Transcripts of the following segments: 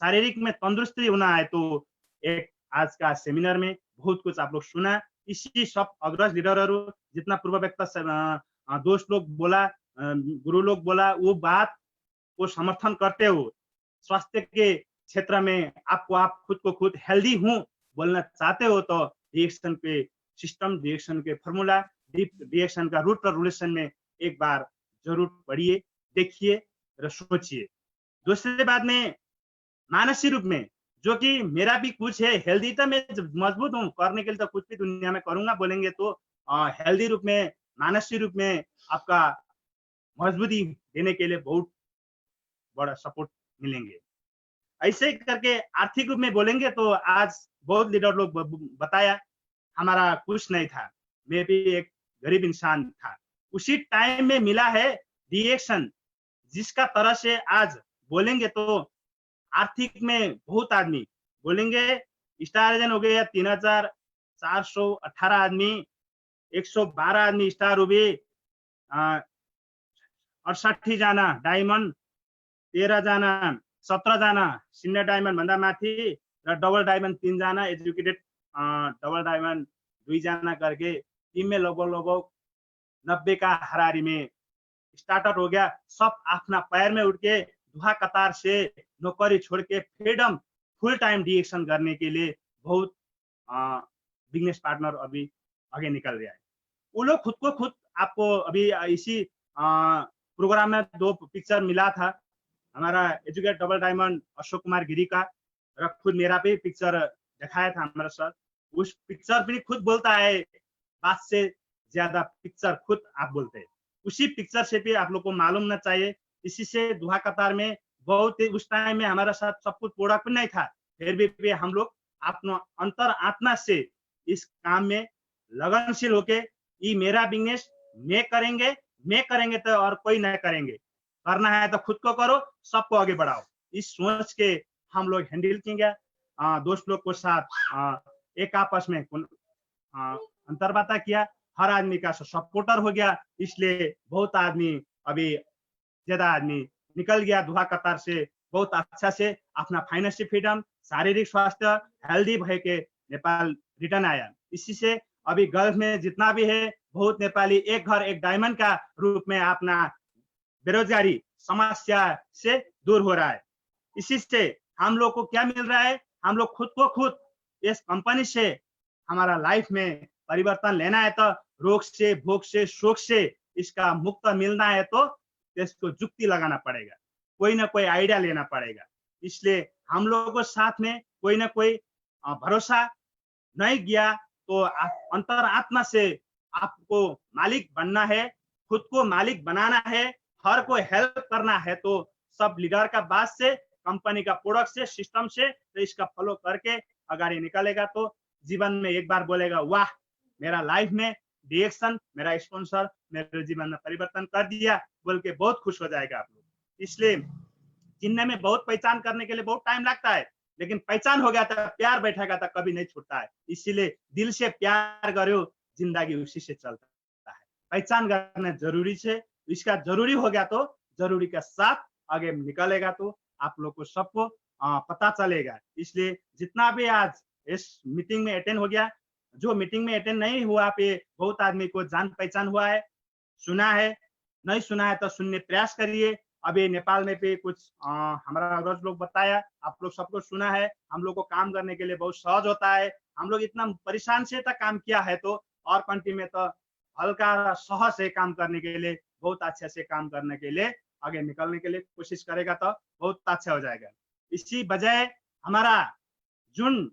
शारीरिक में तंदुरुस्ती होना है तो एक आज का सेमिनार में बहुत कुछ आप लोग सुना। इसी सब अग्रज लीडरहरू जितना पूर्व वक्ता दोस्त लोग बोला, गुरु लोग बोला, वो बात को समर्थन करते हो। स्वास्थ्य के क्षेत्र में आपको आप खुद को खुद हेल्दी हूँ बोलना चाहते हो तो रिएक्शन के सिस्टम, रिएक्शन के फॉर्मूला, रिएक्शन का रूट और रिलेशन में एक बार जरूर पढ़िए, देखिए और सोचिए। दूसरी बात में मानसिक रूप में जो कि मेरा भी कुछ है, हेल्दी तो मैं मजबूत हूँ, करने के लिए तो कुछ भी दुनिया में करूंगा बोलेंगे तो हेल्दी रूप में, मानसिक रूप में आपका मजबूती देने के लिए बहुत बड़ा सपोर्ट मिलेंगे। ऐसे ही करके आर्थिक रूप में बोलेंगे तो आज बहुत लीडर लोग बताया हमारा कुछ नहीं था, मैं भी एक गरीब इंसान था। उसी टाइम में मिला है रिएक्शन, जिसका तरह से आज बोलेंगे तो आर्थिक में बहुत आदमी बोलेंगे, स्टार एजेंट हो गए 3418 आदमी, 112 आदमी स्टार हुए, 68 जना डायमंड, 13 जना, 17 जना सिनियर डायमंड भन्दा माथि र डबल डायमंड 3 जना, एजुकेटेड डबल डायमंड 2 जना करके टीम में लगभग 90 का हरारी में स्टार्टर हो गया। सब अपना पैर में उठ के दुहा कतार से नौकरी छोड़ के फ्रीडम फुल टाइम रिएक्शन करने के लिए बहुत बिजनेस पार्टनर अभी आगे निकल रहा है। वो लोग खुद को खुद, आपको अभी इसी प्रोग्राम में 2 पिक्चर मिला था, हमारा educate double diamond Ashok Kumar Giri का, और खुद मेरा भी पिक्चर दिखाया था हमारा सर। उस पिक्चर भी खुद बोलता है, बात से ज्यादा पिक्चर खुद आप बोलते हैं। उसी पिक्चर से भी आप लोग को मालूम ना चाहिए, इसी से दुहा कतार में बहुत उस टाइम में हमारा साथ सब कुछ प्रोडक्ट नहीं था, फिर भी हम लोग अपना अंतर आत्मा से इस काम में लगनशील होके, ये मेरा बिजनेस मैं करेंगे तो और कोई नहीं करेंगे, करना है तो खुद को करो, सबको आगे बढ़ाओ, इस सोच के हम लोग हैंडल किएंगे। दोस्त लोग के साथ एक आपस में अंतर्वार्ता किया, हर आदमी का सपोर्टर हो गया, इसलिए बहुत आदमी अभी ज्यादा आदमी निकल गया दुहा कतार से, बहुत अच्छा से अपना फाइनेंशियल फ्रीडम, शारीरिक स्वास्थ्य हेल्दी भय के नेपाल रिटर्न आया। इसी से अभी गल्फ में जितना भी है बहुत नेपाली एक घर एक डायमंड का रूप में अपना बेरोजगारी समस्या से दूर हो रहा है। इसी से हम लोग को क्या मिल रहा है, हम लोग खुद को खुद इस कंपनी से हमारा लाइफ में परिवर्तन लेना है तो रोग से, भोग से, शोक से इसका मुक्त मिलना है तो इसको जुक्ति लगाना पड़ेगा, कोई ना कोई आइडिया लेना पड़ेगा। इसलिए हम लोगों को साथ में कोई ना कोई भरोसा नहीं गया तो अंतर आत्मा से आपको मालिक बनना है, खुद को मालिक बनाना है, हर को हेल्प करना है, तो सब लीडर का बात से, कंपनी का प्रोडक्ट से, सिस्टम से, तो इसका फॉलो करके अगाड़ी निकलेगा तो जीवन में एक बार बोलेगा वाह, मेरा लाइफ में रिएक्शन, मेरा स्पॉन्सर मेरे जीवन में परिवर्तन कर दिया बोल के बहुत खुश हो जाएगा आप लोग। इसलिए चिन्ह में बहुत पहचान करने के लिए बहुत टाइम लगता है, लेकिन पहचान हो गया था, प्यार बैठेगा तो कभी नहीं छूटता है। इसीलिए दिल से प्यार करो, जिंदगी उसी से चलता है। पहचान करना जरूरी है, इसका जरूरी हो गया तो जरूरी के साथ आगे निकलेगा तो आप लोग को सबको पता चलेगा। इसलिए जितना भी आज इस मीटिंग में अटेंड हो गया, जो मीटिंग में अटेंड नहीं हुआ पे बहुत आदमी को जान पहचान हुआ है, सुना है, नहीं सुना है तो सुनने प्रयास करिए। अभी नेपाल में भी कुछ हमारा अग्रज लोग बताया, आप लोग सबको सुना है, हम लोग को काम करने के लिए बहुत सहज होता है। हम लोग इतना परेशान से तक काम किया है तो और कंट्री में तो हल्का सहज से काम करने के लिए, बहुत अच्छे से काम करने के लिए, आगे निकलने के लिए कोशिश करेगा तो बहुत अच्छा हो जाएगा। इसी बजाय हमारा जुन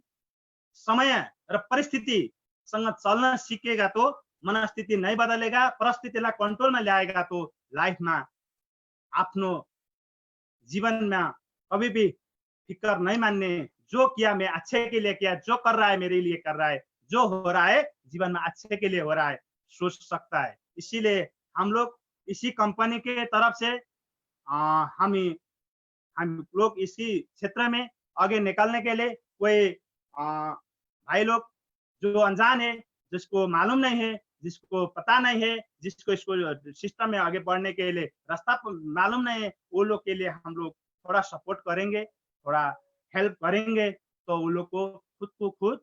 समय र परिस्थिति संग चल्न सीखेगा तो मनस्थिति नहीं बदलेगा, परिस्थितिलाई कंट्रोलमा ल्याएगा तो लाइफ में आफ्नो जीवन में कभी भी फिक्र नहीं मानने, जो किया मैं अच्छे के लिए किया, जो कर रहा है मेरे लिए कर रहा है, जो हो रहा है जीवन में अच्छे के लिए हो रहा है, सोच सकता है। इसीलिए हम लोग इसी कंपनी के तरफ से हम लोग इसी क्षेत्र में आगे निकलने के लिए, कोई भाई लोग जो अनजान है, जिसको मालूम नहीं है, जिसको पता नहीं है, जिसको इसको सिस्टम में आगे बढ़ने के लिए रास्ता मालूम नहीं है, वो लोग के लिए हम लोग थोड़ा सपोर्ट करेंगे, थोड़ा हेल्प करेंगे तो उन लोग को खुद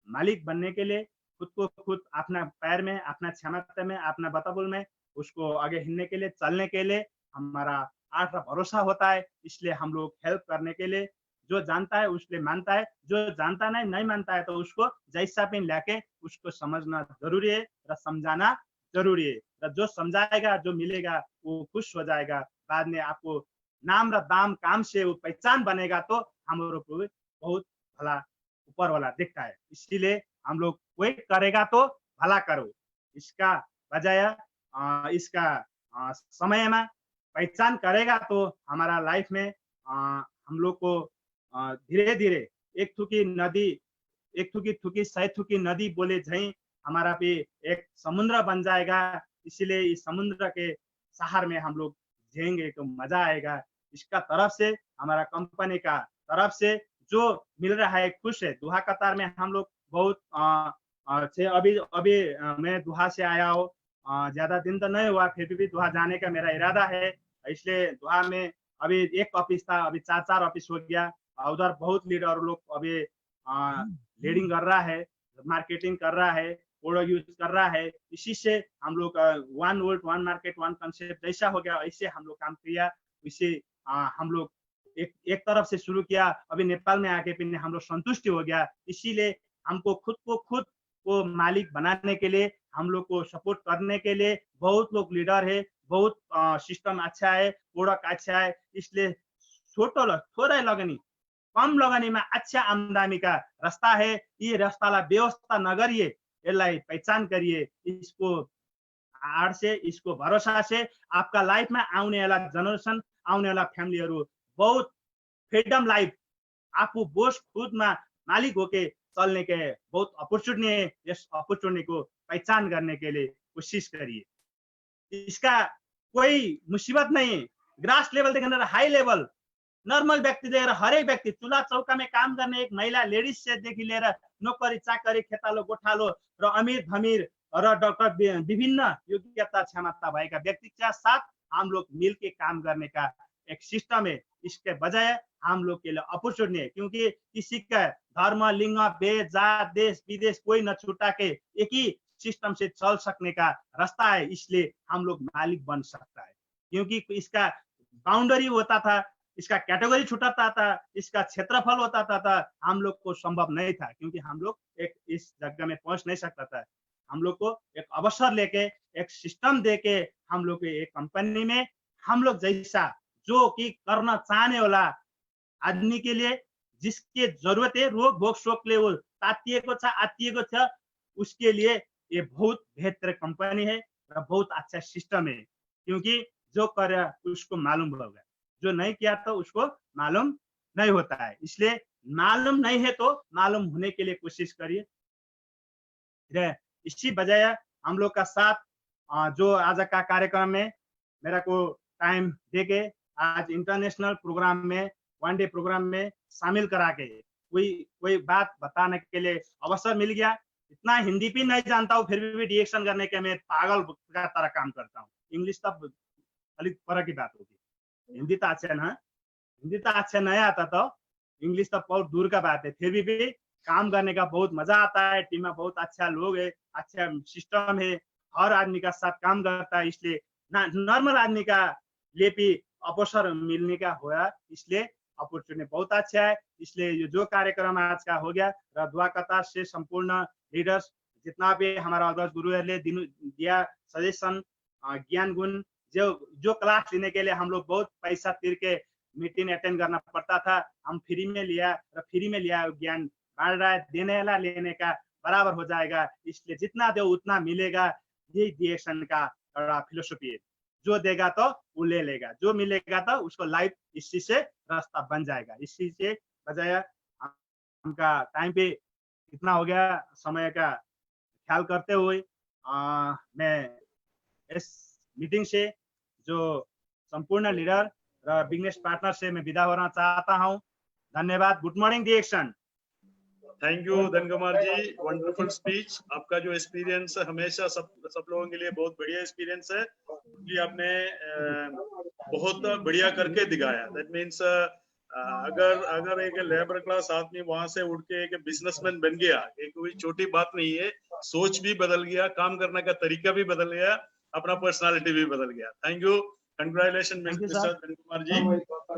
मालिक बनने के लिए, खुद को खुद अपना पैर में, अपना क्षमता में, अपना बतबुल में उसको आगे हिलने के लिए, चलने के लिए हमारा आठ भरोसा होता है। इसलिए हम लोग हेल्प करने के लिए, जो जानता है उसलिए मानता है, जो जानता नहीं मानता है तो उसको जैसा भी लाके उसको समझना जरूरी है और समझाना जरूरी है। और जो समझाएगा, जो मिलेगा वो खुश हो जाएगा। बाद में आपको नाम र दाम काम से वो पहचान बनेगा तो हमारे को बहुत भला ऊपर वाला दिखता है। इसीलिए हम लोग कोई करेगा तो भला करो, इसका बजाय इसका समय में पहचान करेगा तो हमारा लाइफ में हम लोग को धीरे धीरे एक थुकी नदी, एक थुकी थुकी सै थुकी नदी बोले झई हमारा भी एक समुद्र बन जाएगा। इसीलिए इस समुद्र के शहर में हम लोग जिएंगे तो मजा आएगा। इसका तरफ से, हमारा कंपनी का तरफ से जो मिल रहा है खुश है। दोहा कतार में हम लोग बहुत अभी अभी मैं दोहा से आया हूँ, ज्यादा दिन तो नहीं हुआ, फिर भी दोहा जाने का मेरा इरादा है। इसलिए दोहा में अभी एक ऑफिस था, अभी 4 ऑफिस हो गया। उधर बहुत लीडर लोग अभी लीडिंग कर रहा है, मार्केटिंग कर रहा है, प्रोडक्ट यूज कर रहा है। इसी से हम लोग one world one market one concept जैसा हो गया, ऐसे हम लोग काम किया। इसे हम लोग एक तरफ से शुरू किया, अभी नेपाल में आके फिर हम लोग संतुष्टि हो गया। इसीलिए हमको खुद को मालिक बनाने के लिए, हम लोग को सपोर्ट करने के लिए बहुत लोग लीडर है, बहुत सिस्टम अच्छा है, प्रोडक्ट अच्छा है। इसलिए थोड़ा लगनी, कम लगनी में अच्छा आमदनी का रास्ता है। ये रास्तालाई व्यवस्था नगरिए, यसलाई पहचान करिए। इसको आड़ से, इसको भरोसा से आपका लाइफ में आने वाला जनरेशन, आने वाला फैमिलीहरू बहुत फ्रीडम लाइफ, आफू बोस खुद में मालिक होके चलने के बहुत अपॉर्चुनिटी है। इस अपॉर्चुनिटी को पहचान करने के लिए कोशिश करिए। इसका कोई मुसीबत नहीं है। ग्रास लेवल देखा हाई लेवल नॉर्मल व्यक्ति देखेर हरेक व्यक्ति चूल्हा चौका में काम करने एक महिला लेडीज से देखि लिएर नोकरी चाकरी खेतालो गोठालो र अमीर धमीर र डॉक्टर विभिन्न योग्यता क्षमता भएका व्यक्ति के साथ हम लोग मिलके काम करने का एक सिस्टम है। इसके बजाय हम लोग के लिए अपॉर्चुनिटी है, क्योंकि किसी का धर्म, लिंग, भेद, जात, देश विदेश कोई न छुटा के एक ही सिस्टम से चल सकने का रास्ता है। इसलिए हम लोग मालिक बन सकता है, क्योंकि इसका बाउंड्री होता था, इसका कैटेगरी छुटाता था, इसका क्षेत्रफल होता था, हम लोग को संभव नहीं था, क्योंकि हम लोग एक इस जगह में पहुंच नहीं सकता था। हम लोग को एक अवसर लेके, एक सिस्टम देके हम लोग एक कंपनी में हम लोग जैसा जो कि करना चाहने वाला आदमी के लिए जिसके जरूरत है, रोग भोग शोकले वो तातिएको छ, आत्तिएको छ, उसके लिए ये बहुत बेहतर कंपनी है और बहुत अच्छा सिस्टम है। क्योंकि जो करे उसको मालूम होगा, जो नहीं किया तो उसको मालूम नहीं होता है। इसलिए मालूम नहीं है तो मालूम होने के लिए कोशिश करिए। इसी बजाय हम लोग का साथ जो आज का कार्यक्रम में मेरा को टाइम देके आज इंटरनेशनल प्रोग्राम में, वन डे प्रोग्राम में शामिल करा के कोई बात बताने के लिए अवसर मिल गया। इतना हिंदी भी नहीं जानता हूँ, फिर भी रिएक्शन करने के मैं पागल का तरह काम करता हूँ। इंग्लिश तब अलग फर्क की बात होगी, हिंदी तो अच्छा ना, हिंदी तो अच्छा नहीं आता तो इंग्लिश तो बहुत दूर का बात है। फिर भी काम करने का बहुत मजा आता है। टीम में बहुत अच्छा लोग है, अच्छा सिस्टम है, हर आदमी का साथ काम करता है। इसलिए नॉर्मल आदमी का लिए भी अवसर मिलने का हुआ, इसलिए अपॉर्चुनिटी बहुत अच्छा है। इसलिए जो कार्यक्रम आज का हो गया, रधुआ कतार से संपूर्ण लीडर्स जितना भी हमारा अग्रज गुरु ने दिया सजेशन, ज्ञान गुण, जो क्लास लेने के लिए हम लोग बहुत पैसा तीर के मीटिंग अटेंड करना पड़ता था, हम फ्री में लिया और फ्री में लिया ज्ञान बांट रहा है। देने वाला लेने का बराबर हो जाएगा, इसलिए जितना दो उतना मिलेगा। यही DXN का फिलोसफी है। जो देगा तो वो ले लेगा, जो मिलेगा तो उसको लाइफ इसी से रास्ता बन जाएगा। इसी से बजाय हमका टाइम पे इतना हो गया, समय का ख्याल करते हुए मैं इस मीटिंग से जो संपूर्ण लीडर और बिजनेस पार्टनर से मैं विदा होना चाहता हूं। धन्यवाद। Good morning DXN। Thank you Dhan Kumar ji, wonderful speech. आपका जो एक्सपीरियंस हमेशा सब लोगों के लिए बहुत बढ़िया एक्सपीरियंस है, क्योंकि आपने बहुत बढ़िया करके दिखाया। दैट मीन्स अगर अगर एक लेबर क्लास आदमी वहां से उठ के एक बिजनेसमैन बन गया, एक कोई छोटी बात नहीं है। सोच भी बदल गया, काम करने का तरीका भी बदल गया, अपना पर्सनालिटी भी बदल गया। Thank you, congratulation thank you mister sir. Dhan Kumar ji.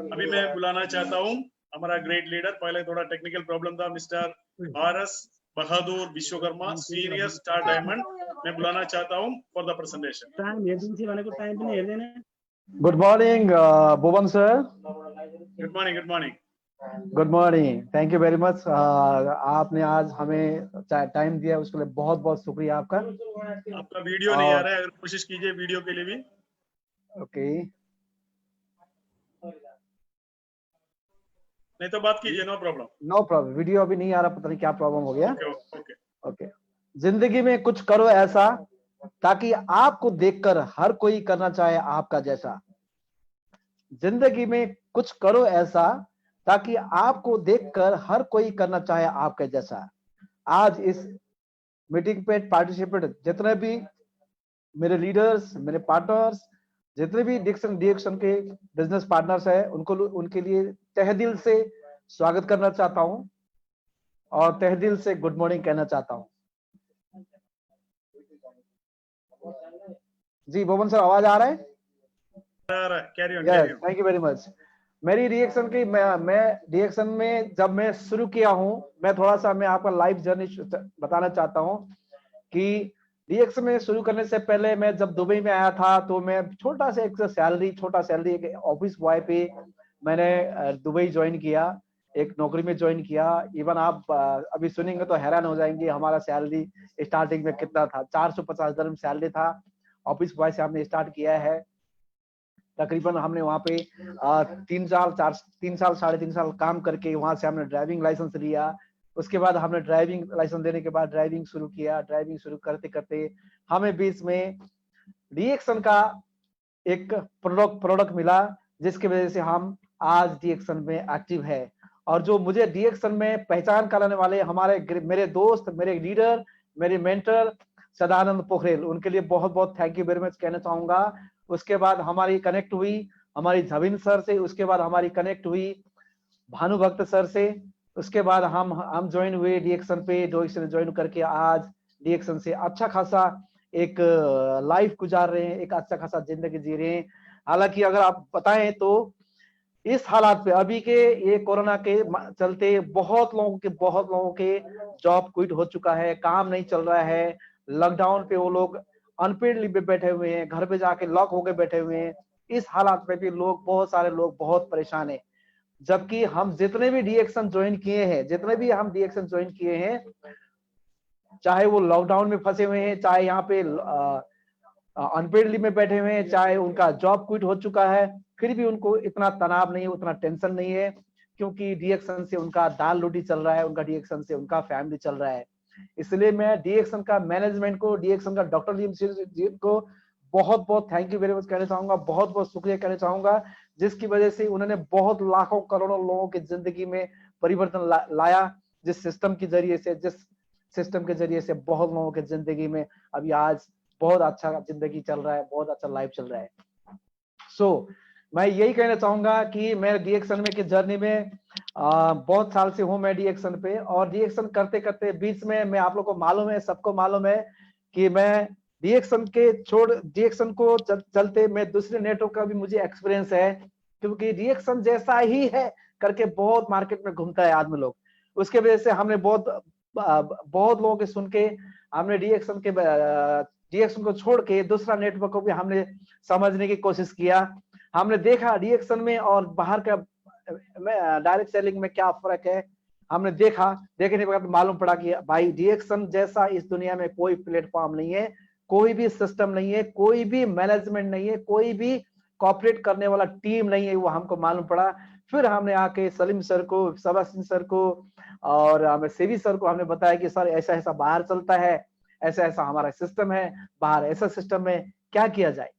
अभी मैं बुलाना चाहता हूँ हमारा ग्रेट लीडर, पहले थोड़ा टेक्निकल प्रॉब्लम था, मिस्टर आरएस बहादुर विश्वकर्मा, सीनियर स्टार डायमंड। मैं बुलाना चाहता हूँ फॉर द प्रेजेंटेशन। टाइम हेरिदिन्छ भनेको टाइम पनि हेर्दैन। Good morning, Bhuvan sir. Good morning, good morning. Good morning. Thank you very much. आपने आज हमें टाइम दिया उसके लिए बहुत बहुत शुक्रिया आपका। आपका वीडियो नहीं आ रहा है, अगर कोशिश कीजिए वीडियो के लिए भी। ओके, नहीं तो बात कीजिए, no problem. No problem. Video अभी नहीं आ रहा, पता नहीं क्या प्रॉब्लम हो गया। Okay okay. ओके, जिंदगी में कुछ करो ऐसा ताकि आपको देखकर हर कोई करना चाहे आपका जैसा। जिंदगी में कुछ करो ऐसा ताकि आपको देखकर हर कोई करना चाहे आपके जैसा। आज इस मीटिंग पे पार्टिसिपेट जितने भी मेरे लीडर्स, मेरे पार्टनर्स, जितने भी डिएक्शन के बिजनेस पार्टनर्स हैं, उनके लिए तहे दिल से स्वागत करना चाहता हूं और तहे दिल से गुड मॉर्निंग कहना चाहता हूं। जी भुवन सर, आवाज आ रहा है? Carry on, yes, carry on. Thank you very much. मेरी रिएक्शन की मैं रिएक्शन में जब मैं शुरू किया हूं, मैं थोड़ा सा मैं आपका लाइफ जर्नी बताना चाहता हूं कि रिएक्शन में शुरू करने से पहले मैं जब दुबई में आया था तो मैं छोटा सैलरी एक ऑफिस बॉय पे मैंने दुबई ज्वाइन किया, एक नौकरी में ज्वाइन किया। इवन आप अभी सुनेंगे तो हैरान हो जाएंगे हमारा सैलरी स्टार्टिंग में कितना था। 450 दिरहम सैलरी था। ऑफिस बॉय से हमने स्टार्ट किया है। तकरीबन हमने वहाँ पे 3 साल 3.5 साल काम करके वहां से हमने ड्राइविंग लाइसेंस लिया। उसके बाद हमने ड्राइविंग लाइसेंस लेने के बाद ड्राइविंग शुरू किया। ड्राइविंग शुरू करते करते हमें बीच में रिएक्शन का एक प्रोडक्ट मिला, जिसकी वजह से हम आज रिएक्शन में एक्टिव है। और जो मुझे रिएक्शन में पहचान कराने वाले मेरे दोस्त, मेरे लीडर, मेरे मेंटर सदानंद पोखरेल, उनके लिए बहुत बहुत थैंक यू वेरी मच कहना चाहूंगा। उसके बाद हमारी कनेक्ट हुई हमारी धविन सर से, उसके बाद हमारी कनेक्ट हुई भानुभक्त सर से। उसके बाद हम ज्वाइन हुए रिएक्शन पे। रिएक्शन ज्वाइन करके आज रिएक्शन से अच्छा खासा एक लाइफ गुजार रहे हैं, एक अच्छा खासा जिंदगी जी रहे हैं। हालांकि अगर आप बताएं तो इस हालात पे अभी के ये कोरोना के चलते बहुत लोगों के जॉब क्विट हो चुका है, काम नहीं चल रहा है। लॉकडाउन पे वो लोग अनपेड लीव पे बैठे हुए हैं, घर पे जाके लॉक होके बैठे हुए हैं। इस हालात में भी बहुत सारे लोग बहुत परेशान है। जबकि हम जितने भी रिएक्शन ज्वाइन किए हैं, चाहे वो लॉकडाउन में फंसे हुए हैं, चाहे यहाँ पे अनपेड लीव में बैठे हुए हैं, चाहे उनका जॉब क्विट हो चुका है, फिर भी उनको इतना तनाव नहीं है, उतना टेंशन नहीं है, क्योंकि रिएक्शन से उनका दाल रोटी चल रहा है, उनका रिएक्शन से उनका फैमिली चल रहा है। इसलिए मैं रिएक्शन का मैनेजमेंट को, रिएक्शन का डॉक्टर जी को बहुत बहुत थैंक यू वेरी मच कहना चाहूंगा, बहुत बहुत शुक्रिया कहना चाहूंगा, जिसकी वजह से उन्होंने बहुत लाखों करोड़ों लोगों की जिंदगी में परिवर्तन लाया। जिस सिस्टम के जरिए से बहुत लोगों की जिंदगी में अभी आज बहुत अच्छा जिंदगी चल रहा है, बहुत अच्छा लाइफ चल रहा है। मैं यही कहना चाहूंगा कि मैं रिएक्शन में की जर्नी में बहुत साल से हूँ मैं रिएक्शन पे। और रिएक्शन करते करते बीच में मैं आप लोग को मालूम है, सबको मालूम है कि मैं रिएक्शन को चलते मैं दूसरे नेटवर्क का भी मुझे एक्सपीरियंस है, क्योंकि रिएक्शन जैसा ही है करके बहुत मार्केट में घूमता है आदमी लोग। उसके वजह से हमने बहुत लोगों के सुन के हमने रिएक्शन को छोड़ के दूसरा नेटवर्क को भी हमने समझने की कोशिश किया। हमने देखा रिएक्शन में और बाहर का डायरेक्ट सेलिंग में क्या फर्क है। हमने देखने के बाद मालूम पड़ा कि भाई रिएक्शन जैसा इस दुनिया में कोई प्लेटफॉर्म नहीं है, कोई भी सिस्टम नहीं है, कोई भी मैनेजमेंट नहीं है, कोई भी कॉपरेट करने वाला टीम नहीं है, वो हमको मालूम पड़ा। फिर हमने आके सलीम सर को, सबासिन सर को और हमें सेवी सर को हमने बताया कि सर ऐसा ऐसा बाहर चलता है, ऐसा ऐसा हमारा सिस्टम है, बाहर ऐसा सिस्टम में क्या किया जाए।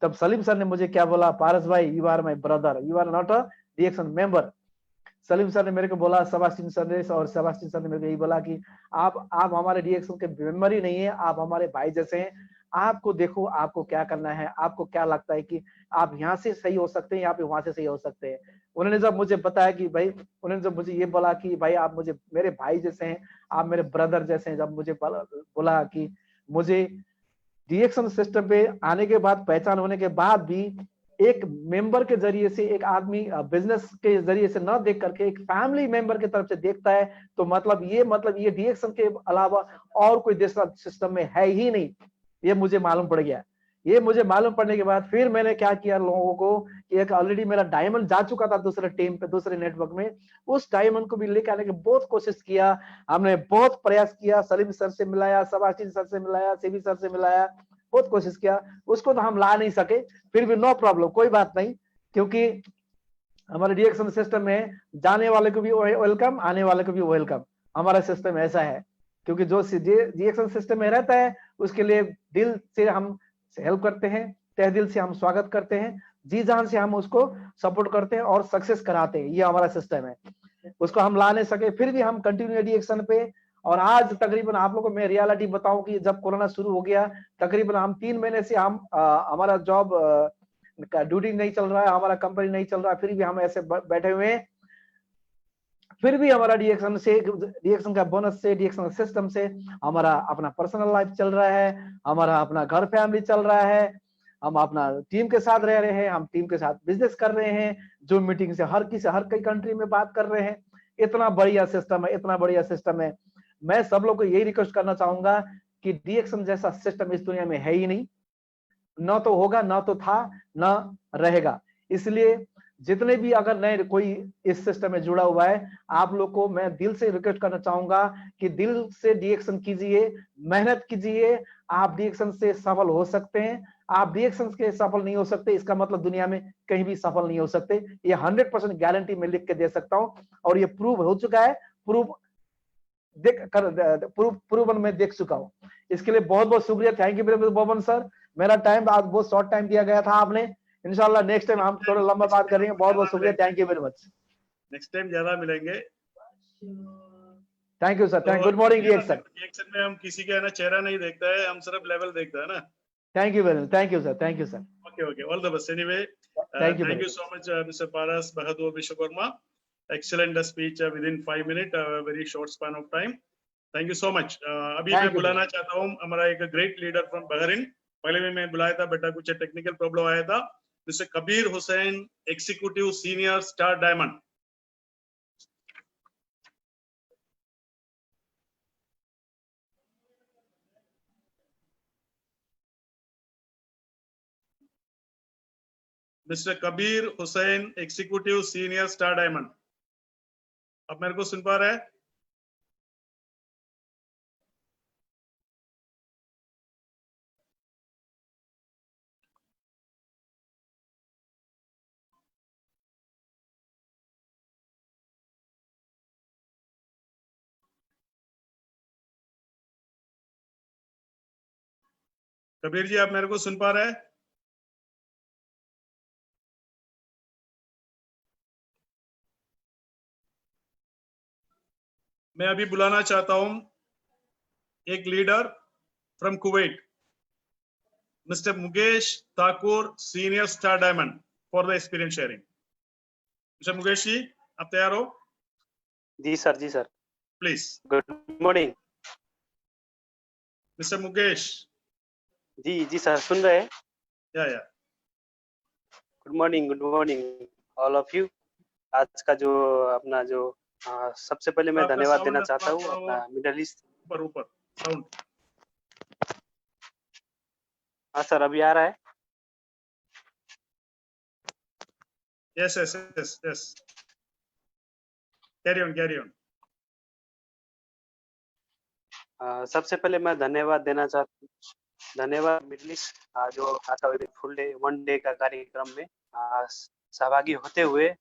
तब सलीम सर ने मुझे क्या बोला, पारस भाई you are my brother, you are not a reaction member. Salim sir ने मेरे को बोला, सेबास्टियन सर ने मेरे को यही बोला कि आप हमारे रिएक्शन के मेंबर ही नहीं है, आप हमारे भाई जैसे हैं। आपको देखो आपको क्या करना है, आपको क्या लगता है कि आप यहाँ से सही हो सकते हैं, यहाँ पे वहां से सही हो सकते हैं। उन्होंने जब मुझे बताया कि भाई, उन्होंने जब मुझे ये बोला कि भाई आप मुझे मेरे भाई जैसे हैं, आप मेरे ब्रदर जैसे हैं, जब मुझे बोला कि मुझे डीएक्शन सिस्टम पे आने के बाद, पहचान होने के बाद भी एक मेंबर के जरिए से, एक आदमी बिजनेस के जरिए से न देख करके एक फैमिली मेंबर की तरफ से देखता है, तो मतलब ये डीएक्शन के अलावा और कोई दूसरा सिस्टम में है ही नहीं, ये मुझे मालूम पड़ गया। ये मुझे मालूम पड़ने के बाद फिर मैंने क्या किया लोगों को कि एक ऑलरेडी मेरा डायमंड जा चुका था दूसरे टीम पे, दूसरे नेटवर्क में, उस डायमंड को भी लेकर आने की बहुत कोशिश किया, हमने बहुत प्रयास किया, सलीम सर से मिलाया, सबास्टिन सर से मिलाया, सीबी सर से मिलाया, बहुत कोशिश किया, उसको तो हम ला नहीं सके, फिर भी नो प्रॉब्लम, कोई बात नहीं, क्योंकि हमारे डीएक्शन सिस्टम में जाने वाले को भी वेलकम, आने वाले को भी वेलकम, हमारा सिस्टम ऐसा है। क्योंकि जो डीएक्शन सिस्टम में रहता है उसके लिए दिल से हम हेल्प करते हैं, तहे दिल से हम स्वागत करते हैं, जी जान से हम उसको सपोर्ट करते हैं और सक्सेस कराते हैं, ये हमारा सिस्टम है। उसको हम ला नहीं सके, फिर भी हम कंटिन्यू डीएक्शन पे। और आज तकरीबन आप लोगों को मैं रियलिटी बताऊं कि जब कोरोना शुरू हो गया, तकरीबन हम 3 महीने से हम हमारा जॉब ड्यूटी नहीं चल रहा है, हमारा कंपनी नहीं चल रहा है, फिर भी हम ऐसे बैठे हुए हैं, फिर भी हमारा डीएक्शन का बोनस से, डीएक्शन सिस्टम से हमारा अपना पर्सनल लाइफ चल रहा है, हमारा अपना घर फैमिली चल रहा है, हम अपना टीम के साथ रह रहे हैं, हम टीम के साथ बिजनेस कर रहे हैं, जो मीटिंग से हर कई कंट्री में बात कर रहे हैं। इतना बढ़िया सिस्टम है, इतना बढ़िया सिस्टम है। मैं सब लोग को यही रिक्वेस्ट करना चाहूंगा कि डीएक्शन जैसा सिस्टम इस दुनिया में है ही नहीं, न तो होगा, न तो था, न रहेगा। इसलिए जितने भी अगर नए कोई इस सिस्टम में जुड़ा हुआ है, आप लोग को मैं दिल से रिक्वेस्ट करना चाहूंगा कि दिल से डीएक्शन कीजिए, मेहनत कीजिए, आप डीएक्शन से सफल हो सकते हैं। आप डीएक्शन के सफल नहीं हो सकते, इसका मतलब दुनिया में कहीं भी सफल नहीं हो सकते, ये 100% गारंटी मैं लिख के दे सकता हूं, और ये प्रूव हो चुका है, प्रूवन मैं देख चुका हूं। इसके लिए बहुत बहुत शुक्रिया, थैंक यू मेरे बोबन सर। मेरा टाइम आज बहुत शॉर्ट टाइम दिया गया था आपने, इंशाल्लाह नेक्स्ट टाइम हम थोड़ा लंबा बात करेंगे। बहुत बहुत शुक्रिया, thank you very much. Next time ज्यादा मिलेंगे। Thank you sir, thank good morning reaction में हम किसी का है ना चेहरा नहीं देखता है, हम सिर्फ लेवल देखता है ना। Thank you very much, thank you sir, thank you sir. Okay, all the best. Anyway, Thank you thank very you so much, Mr. Paras Bahadur Vishwakarma. Excellent speech within 5 minutes, very short span of time. Thank you so much. अभी Thank मैं you, बुलाना चाहता हूँ हमारा एक great leader from Bahrain. पहले भी मैं बुलाया था, बेटा कुछ टेक्निकल प्रॉब्लम आया था। Mister Kabir Hussain, executive senior star diamond. Mister Kabir Hussain, executive senior star diamond. आप मेरे को सुन पा रहे हैं? कबीर जी, आप मेरे को सुन पा रहे हैं? मैं अभी बुलाना चाहता हूं एक leader from Kuwait, mister Mukesh Thakur, senior star diamond, for the experience sharing. Mister Mukesh ji, आप तैयार हो? जी सर, जी sir, please. Good morning. Mister Mukesh. जी जी सर, सुन रहे हैं? Yeah good morning all of you. आज का जो अपना जो सबसे पहले मैं धन्यवाद देना चाहता हूँ अपना मिडिल ईस्ट। ऊपर साउंड। हाँ सर, अभी आ रहा है? Yes yes yes yes, carry on. सबसे पहले मैं धन्यवाद देना चाहता हूँ, धन्यवाद मिडिल ईस्ट जो आता हुए फुल डे 1 डे का कार्यक्रम में सहभागी होते हुए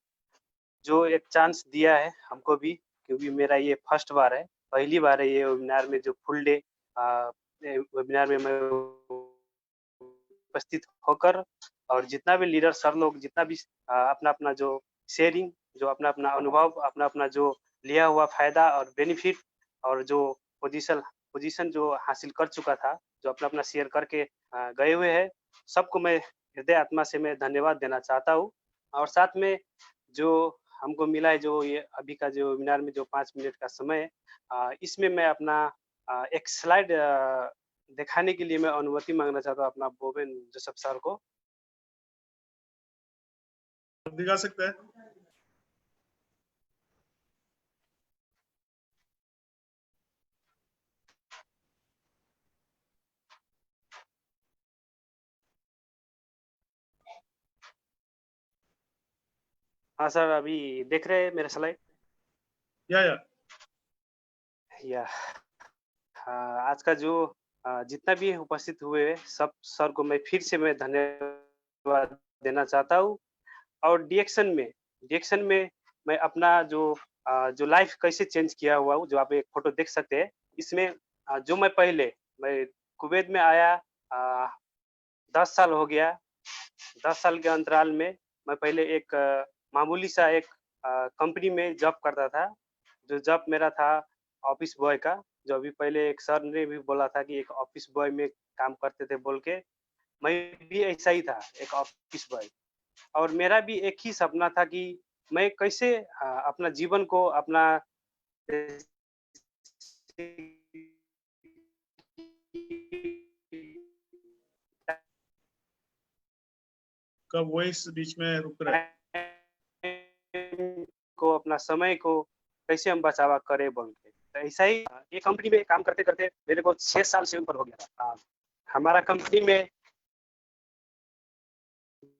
जो एक चांस दिया है हमको भी, क्योंकि मेरा ये फर्स्ट बार है, पहली बार है ये वेबिनार में जो फुल डे वेबिनार में मैं उपस्थित होकर, और जितना भी लीडर सर लोग जितना भी अपना अपना जो शेयरिंग, जो अपना अपना अनुभव, अपना अपना जो लिया हुआ फायदा और बेनिफिट और जो पोजीशन जो हासिल कर चुका था, जो अपना अपना शेयर करके गए हुए हैं, सबको मैं हृदय आत्मा से मैं धन्यवाद देना चाहता हूँ। और साथ में जो हमको मिला है, जो ये अभी का जो वेबिनार में जो 5 मिनट का समय है, इसमें मैं अपना एक स्लाइड दिखाने के लिए मैं अनुमति मांगना चाहता हूँ अपना बोबेन जोसेफ सर को। दिखा सकते हैं? हाँ सर, अभी देख रहे हैं मेरा स्लाइड? या या आज का जो जितना भी उपस्थित हुए हैं, सब सर को मैं फिर से मैं धन्यवाद देना चाहता हूँ। और डिएक्शन में मैं अपना जो लाइफ कैसे चेंज किया हुआ हूँ, जो आप एक फोटो देख सकते हैं। इसमें जो मैं कुवैत में आया, 10 साल हो गया। 10 साल के अंतराल में मैं पहले एक मामूली सा एक कंपनी में जॉब करता था। जो जॉब मेरा था ऑफिस बॉय का, जो अभी पहले एक सर ने भी बोला था कि एक ऑफिस बॉय में काम करते थे बोल के, मैं भी ऐसा ही था, एक ऑफिस बॉय। और मेरा भी एक ही सपना था कि मैं कैसे अपना जीवन को अपना का वॉइस बीच में रुक रहा है। को अपना समय को कैसे हम बचावा करें बोल के। तो ऐसा ही ये कंपनी में काम करते करते मेरे को 6 साल से ऊपर हो गया। हमारा कंपनी में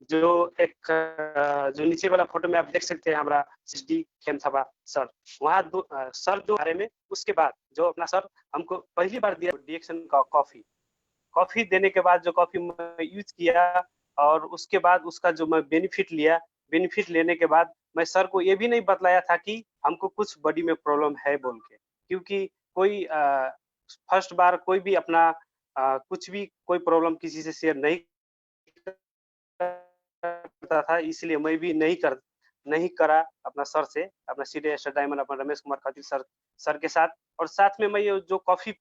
जो जो नीचे वाला फोटो में आप देख सकते हैं, हमारा सिटी खेमथाबा सर, वहाँ सर जो बारे में, उसके बाद जो अपना सर हमको पहली बार दिया डिएक्शन का कॉफी देने के बाद जो कॉफी मैं यूज किया, और उसके बाद उसका जो मैं बेनिफिट लेने के बाद मैं सर को ये भी नहीं बतलाया था कि हमको कुछ बॉडी में प्रॉब्लम है बोल के, क्योंकि कोई फर्स्ट बार कोई भी अपना कुछ भी कोई प्रॉब्लम किसी से शेयर नहीं करता था, इसलिए मैं भी नहीं करा अपना सर से, अपना सीडीएस डायमंड, अपना रमेश कुमार खत्री सर के साथ। और साथ में मैं ये जो कॉफी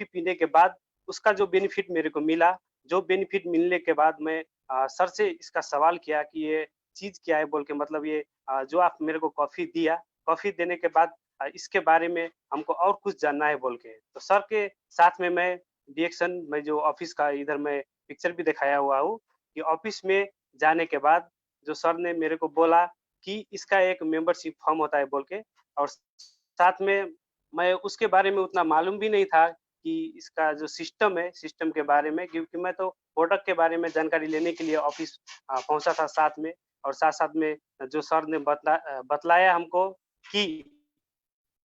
पीने के बाद उसका जो बेनिफिट मेरे को मिला, जो बेनिफिट मिलने के बाद मैं सर से इसका सवाल किया कि ये चीज क्या है बोल के, मतलब ये जो आप मेरे को कॉफी देने के बाद इसके बारे में हमको और कुछ जानना है बोल के। तो सर के साथ में मैं डिएक्शन में जो ऑफिस का इधर मैं पिक्चर भी दिखाया हुआ हूँ कि ऑफिस में जाने के बाद जो सर ने मेरे को बोला कि इसका एक मेंबरशिप फॉर्म होता है बोल के, और साथ में मैं उसके बारे में उतना मालूम भी नहीं था कि इसका जो सिस्टम है, सिस्टम के बारे में, क्योंकि मैं तो प्रोडक्ट के बारे में जानकारी लेने के लिए ऑफिस पहुंचा था साथ में। और साथ में जो सर ने बतलाया हमको कि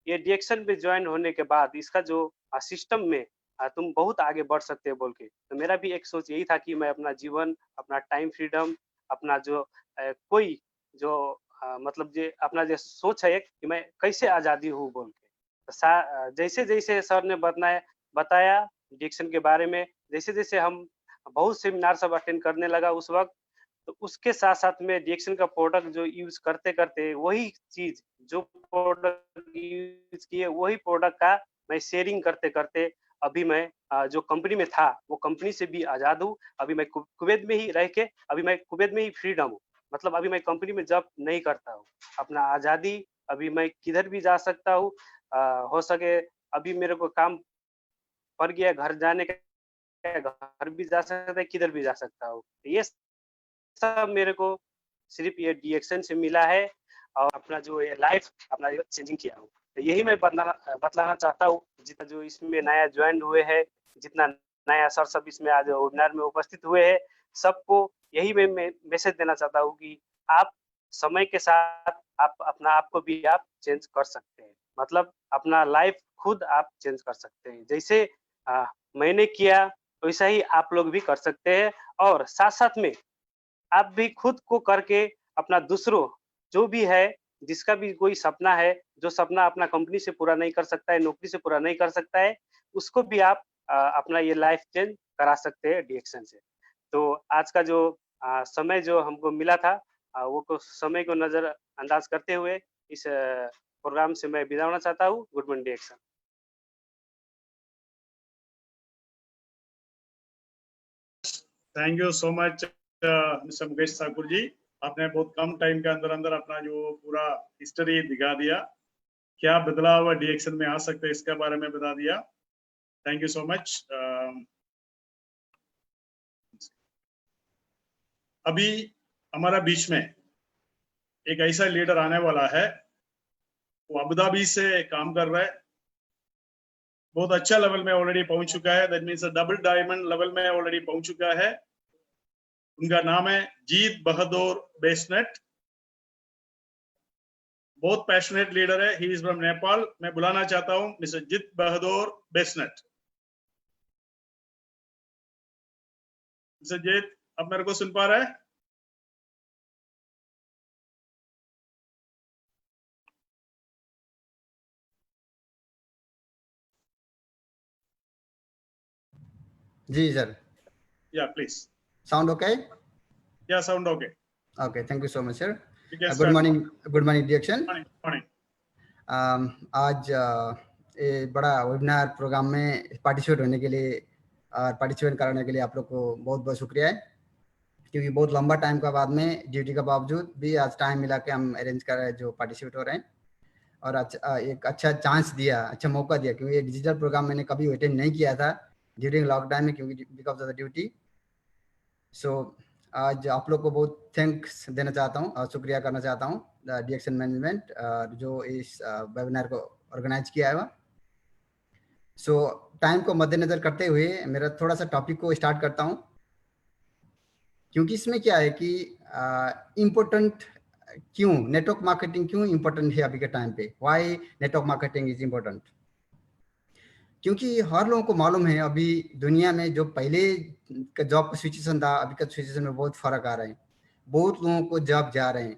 ये डिएक्शन में ज्वाइन होने के बाद इसका जो सिस्टम में तुम बहुत आगे बढ़ सकते हो बोल के। तो मेरा भी एक सोच यही था कि मैं अपना जीवन, अपना टाइम फ्रीडम, अपना जो कोई जो मतलब जे अपना जो सोच है एक, कि मैं कैसे आज़ादी हूँ बोल के। तो जैसे-जैसे सर ने बताया डिएक्शन के बारे में, जैसे-जैसे हम बहुत सेमिनार सब अटेंड करने लगा उस वक़्त, तो उसके साथ-साथ में डिएक्शन का प्रोडक्ट जो यूज़ करते-करते वही चीज़ जो प्रोडक्ट यूज़ किए, वही प्रोडक्ट का मैं शेयरिंग करते-करते अभी मैं जो कंपनी में था, वो कंपनी से भी आज़ाद हूँ। अभी मैं कुवैत में ही रह के, अभी मैं कुवैत में ही फ्रीडम हूँ। मतलब अभी मैं कंपनी में जॉब नहीं करता हूँ। अपना आज़ादी, अभी मैं किधर भी जा सकता हूँ। हो सके अभी मेरे को काम पड़ गया घर जाने का, घर भी जा सकता है, किधर भी जा सकता हूँ। ये सब मेरे को सिर्फ ये डिएक्शन से मिला है, और अपना जो ये लाइफ अपना ये चेंजिंग किया हूँ। तो यही मैं बतलाना चाहता हूँ, जितना जो इसमें नया ज्वाइन हुए हैं, जितना नया सर सब इसमें आज वेबिनार में उपस्थित हुए हैं, सबको यही मैं मैसेज देना चाहता हूँ कि आप समय के साथ आप अपना आप को भी आप चेंज कर सकते हैं। मतलब अपना लाइफ खुद आप चेंज कर सकते हैं। जैसे मैंने किया वैसा ही आप लोग भी कर सकते हैं, और साथ-साथ में आप भी खुद को करके अपना दूसरों जो भी है, जिसका भी कोई सपना है, जो सपना अपना कंपनी से पूरा नहीं कर सकता है, नौकरी से पूरा नहीं कर सकता है, उसको भी आप अपना ये लाइफ चेंज करा सकते हैं डिएक्शन से। तो आज का जो समय जो हमको मिला था, वो को समय को नज़रअंदाज करते हुए इस प्रोग्राम से मैं विदा होना चाहता हूँ। Good morning DXN. Thank you so much mister Mukesh Thakur ji. आपने बहुत कम टाइम के अंदर अंदर अपना जो पूरा हिस्ट्री दिखा दिया, क्या बदलाव डीएक्शन में आ सकते हैं इसके बारे में बता दिया। Thank you so much. अभी हमारा बीच में एक ऐसा लीडर आने वाला है, वो अबू धाबी से काम कर रहा है, बहुत अच्छा लेवल में ऑलरेडी पहुंच चुका है, that means double diamond level में ऑलरेडी पहुंच चुका है। उनका नाम है जीत बहादुर बेसनेट, बहुत पैशनेट लीडर है, ही इज फ्रॉम नेपाल। मैं बुलाना चाहता हूं मिस्टर जीत बहादुर बेसनेट। मिस्टर जीत, आप मेरे को सुन पा रहे हैं? जी sir. Yeah please. Sound okay? Yeah sound okay. Okay, thank you so much sir. You can good start. Morning DXN. Morning. आज ये बड़ा वेबिनार प्रोग्राम में पार्टिसिपेट होने के लिए और पार्टिसिपेट कराने के लिए आप लोग को बहुत बहुत शुक्रिया है, क्योंकि बहुत लंबा टाइम का बाद में ड्यूटी का बावजूद भी आज टाइम मिला के हम अरेंज कर रहे हैं जो पार्टिसिपेट हो रहे हैं, और एक अच्छा चांस दिया, अच्छा मौका दिया, क्योंकि ये डिजिटल प्रोग्राम मैंने कभी अटेंड नहीं किया था ड्यूरिंग लॉकडाउन में, क्योंकि बिकॉज ऑफ द ड्यूटी। सो आज आप लोग को बहुत थैंक्स देना चाहता हूँ और शुक्रिया करना चाहता हूँ डीएक्शन मैनेजमेंट जो इस वेबिनार को ऑर्गेनाइज किया है। सो टाइम को मद्देनजर करते हुए मेरा थोड़ा सा टॉपिक को स्टार्ट करता हूँ, क्योंकि इसमें क्या है कि इम्पोर्टेंट क्यों नेटवर्क मार्केटिंग क्यों इम्पोर्टेंट है अभी के टाइम पे, why network marketing is important. क्योंकि हर लोगों को मालूम है अभी दुनिया में जो पहले का जॉब का सिचुएशन था अभी का सिचुएशन में बहुत फर्क आ रहा है। बहुत लोगों को जॉब जा रहे हैं,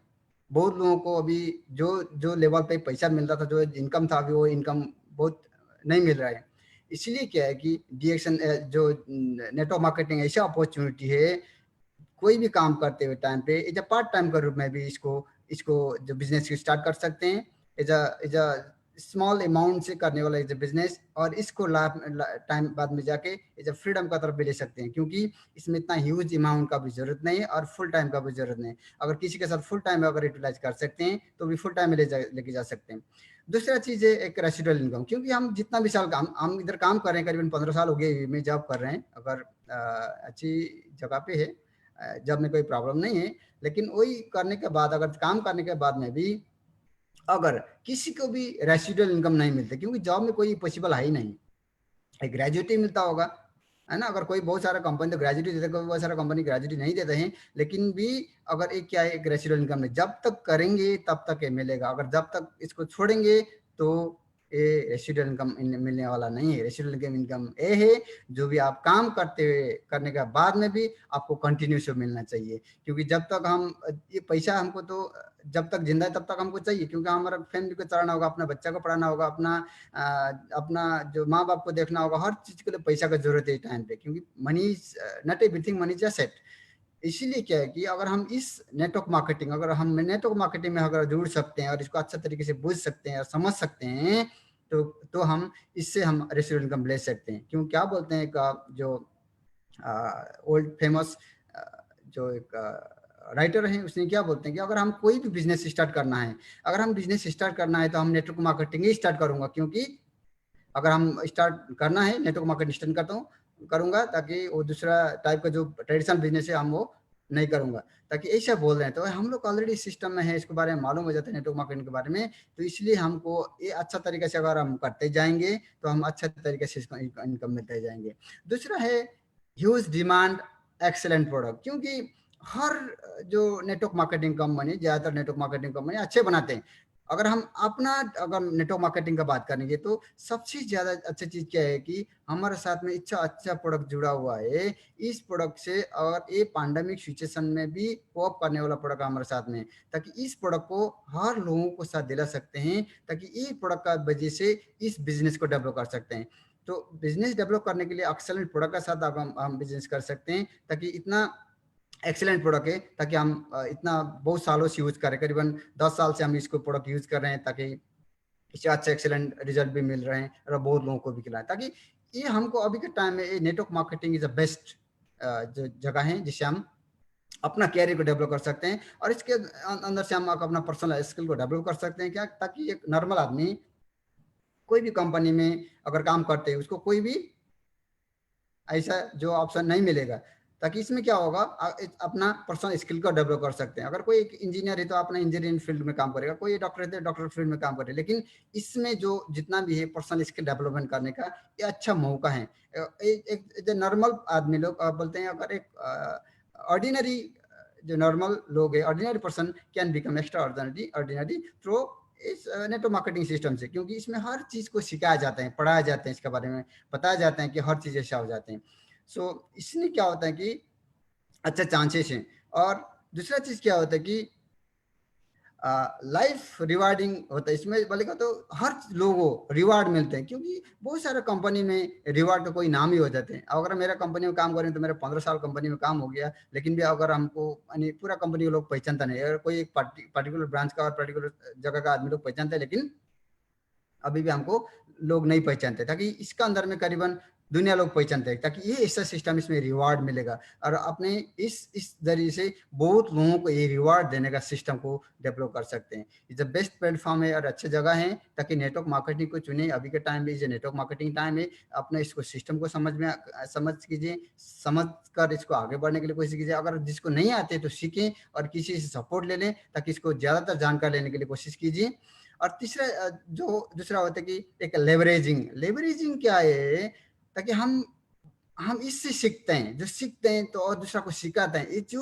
बहुत लोगों को अभी जो लेवल पे पैसा मिलता था, जो इनकम था, अभी वो इनकम बहुत नहीं मिल रहा है। इसलिए क्या है कि डीएक्शन जो नेटवर्क मार्केटिंग ऐसा अपॉर्चुनिटी है, कोई भी काम करते हुए टाइम पे एज अ पार्ट टाइम के रूप में भी इसको जो बिजनेस स्टार्ट कर सकते हैं, एज अ स्मॉल अमाउंट से करने वाला एज अ बिजनेस, और इसको टाइम बाद में जाके एज अ फ्रीडम का तरफ भी ले सकते हैं, क्योंकि इसमें इतना ह्यूज अमाउंट का भी जरूरत नहीं है और फुल टाइम का भी जरूरत नहीं है। अगर किसी के साथ फुल टाइम अगर यूटिलाइज कर सकते हैं तो भी फुल टाइम में लेके जा सकते हैं। दूसरा चीज है एक रेसिडुअल इनकम, क्योंकि हम जितना भी साल हम इधर काम कर रहे हैं, करीबन 15 साल हो गए में जॉब कर रहे हैं, अगर अच्छी जगह पे है, जॉब में कोई प्रॉब्लम नहीं है, लेकिन वही करने के बाद अगर काम करने के बाद में भी अगर किसी को भी रेसिडुअल इनकम नहीं मिलती, क्योंकि जॉब में कोई पॉसिबल है ही नहीं, एक ग्रेजुएटी मिलता होगा, है ना। अगर कोई बहुत सारा कंपनी तो ग्रेजुएटी देते, कोई बहुत सारा कंपनी ग्रेजुएटी नहीं देते हैं, लेकिन भी अगर एक क्या है एक रेसिडुअल इनकम है, जब तक करेंगे तब तक ये मिलेगा, अगर जब तक इसको छोड़ेंगे तो ये रेसिडुअल इनकम मिलने वाला नहीं है। रेसिडुअल इनकम ये है जो भी आप काम करने के बाद में भी आपको कंटिन्यूस मिलना चाहिए, क्योंकि जब तक हम ये पैसा हमको तो जब तक जिंदा है तब तक हमको चाहिए, क्योंकि हमारा फैमिली को चलाना होगा, अपना बच्चा को पढ़ाना होगा, अपना जो माँ बाप को देखना होगा, हर चीज के लिए पैसा का जरूरत है टाइम पे, क्योंकि money not everything, money is asset. इसीलिए क्या है कि अगर हम इस नेटवर्क मार्केटिंग में अगर जुड़ सकते हैं और इसको अच्छा तरीके से बुझ सकते हैं और समझ सकते हैं तो हम इससे हम रेसिडुअल इनकम ले सकते हैं। क्यों क्या बोलते हैं का जो ओल्ड फेमस जो एक राइटर हैं उसने क्या बोलते हैं कि अगर हम कोई भी बिजनेस स्टार्ट करना है, तो हम नेटवर्क मार्केटिंग ही स्टार्ट करूंगा, क्योंकि अगर हम स्टार्ट करना है नेटवर्क मार्केटिंग स्टार्ट करूंगा ताकि वो दूसरा टाइप का जो ट्रेडिशनल बिजनेस है हम वो नहीं करूंगा, ताकि ऐसा बोल रहे हैं। तो हम लोग ऑलरेडी सिस्टम में है, इसके बारे में मालूम हो जाता है नेटवर्क मार्केटिंग के बारे में, तो इसलिए हमको ये अच्छा तरीके से अगर हम करते जाएंगे तो हम अच्छा तरीके से इनकम मिलते जाएंगे। दूसरा है ह्यूज डिमांड एक्सेलेंट प्रोडक्ट, क्योंकि हर जो नेटवर्क मार्केटिंग कंपनी, ज्यादातर नेटवर्क मार्केटिंग कंपनी अच्छे बनाते हैं। अगर नेटवर्क मार्केटिंग का बात करेंगे तो सबसे ज्यादा अच्छा चीज क्या है कि हमारे साथ में अच्छा प्रोडक्ट जुड़ा हुआ है। इस प्रोडक्ट से और ये पैंडेमिक सिचुएशन में भी कोप करने वाला प्रोडक्ट हमारे साथ में, ताकि इस प्रोडक्ट को हर लोगों को साथ दिला सकते हैं, ताकि ये प्रोडक्ट का वजह से इस बिजनेस को डेवलप कर सकते हैं। तो बिजनेस डेवलप करने के लिए एक्सेलेंट प्रोडक्ट का साथ हम बिजनेस कर सकते हैं, ताकि इतना एक्सीलेंट प्रोडक्ट है, ताकि हम इतना बहुत सालों से यूज करें, करीबन 10 साल से हम इसको प्रोडक्ट यूज कर रहे हैं, ताकि इससे अच्छे एक्सीलेंट रिजल्ट भी मिल रहे हैं और बहुत लोगों को भी खिलाएं, ताकि ये हमको अभी के टाइम में network marketing is the best जो जगह है जिससे हम अपना कैरियर को डेवलप कर सकते हैं, और इसके अंदर से हम अपना पर्सनल स्किल को डेवलप कर सकते हैं क्या, ताकि एक नॉर्मल आदमी कोई भी कंपनी में अगर काम करते हैं उसको कोई भी ऐसा जो ऑप्शन नहीं मिलेगा, ताकि इसमें क्या होगा अपना पर्सनल स्किल को डेवलप कर सकते हैं। अगर कोई एक इंजीनियर है तो अपना इंजीनियरिंग फील्ड में काम करेगा, कोई डॉक्टर है तो डॉक्टर फील्ड में काम करेगा, लेकिन इसमें जो जितना भी है पर्सनल स्किल डेवलपमेंट करने का ये अच्छा मौका है। एक नॉर्मल आदमी लोग बोलते हैं, अगर एक ऑर्डिनरी जो नॉर्मल लोग है, ordinary person can become extra ordinary through इस नेटवर्क मार्केटिंग सिस्टम से, क्योंकि इसमें हर चीज को सिखाया जाता है, पढ़ाया जाता है, इसके बारे में बताया जाता है कि हर चीज ऐसा हो जाते हैं। सो इसमें क्या होता है कि अच्छा चांसेस हैं। और दूसरा चीज क्या होता है कि लाइफ रिवार्डिंग होता है इसमें, बोलेगा तो हर लोगों रिवार्ड मिलते हैं, क्योंकि बहुत सारे कंपनी में रिवार्ड का कोई नाम ही हो जाते हैं। अगर मेरा कंपनी में काम करें तो मेरा 15 साल कंपनी में काम हो गया, लेकिन भी अगर हमको यानी पूरा कंपनी के लोग पहचानता नहीं, अगर कोई एक पर्टिकुलर ब्रांच का और पर्टिकुलर जगह का आदमी लोग पहचानते हैं, लेकिन अभी भी हमको लोग नहीं पहचानते, ताकि इसका अंदर में करीबन दुनिया लोग पहचानते हैं, ताकि ये ऐसा सिस्टम इसमें रिवार्ड मिलेगा। और अपने इस जरिए से बहुत लोगों को ये रिवार्ड देने का सिस्टम को डेवलप कर सकते हैं। इज द बेस्ट प्लेटफॉर्म है और अच्छी जगह है, ताकि नेटवर्क मार्केटिंग को चुने। अभी के टाइम में इज नेटवर्क मार्केटिंग टाइम है, अपने इसको सिस्टम को समझ कीजिए, समझ कर इसको आगे बढ़ने के लिए कोशिश कीजिए। अगर जिसको नहीं आते तो सीखें और किसी से सपोर्ट ले लें, ताकि इसको ज्यादातर जानकारी लेने के लिए कोशिश कीजिए। और तीसरा जो दूसरा होता है कि एक लेवरेजिंग क्या है, ताकि हम इससे सीखते हैं, जो सीखते हैं तो और दूसरा को सिखाते हैं। ये जो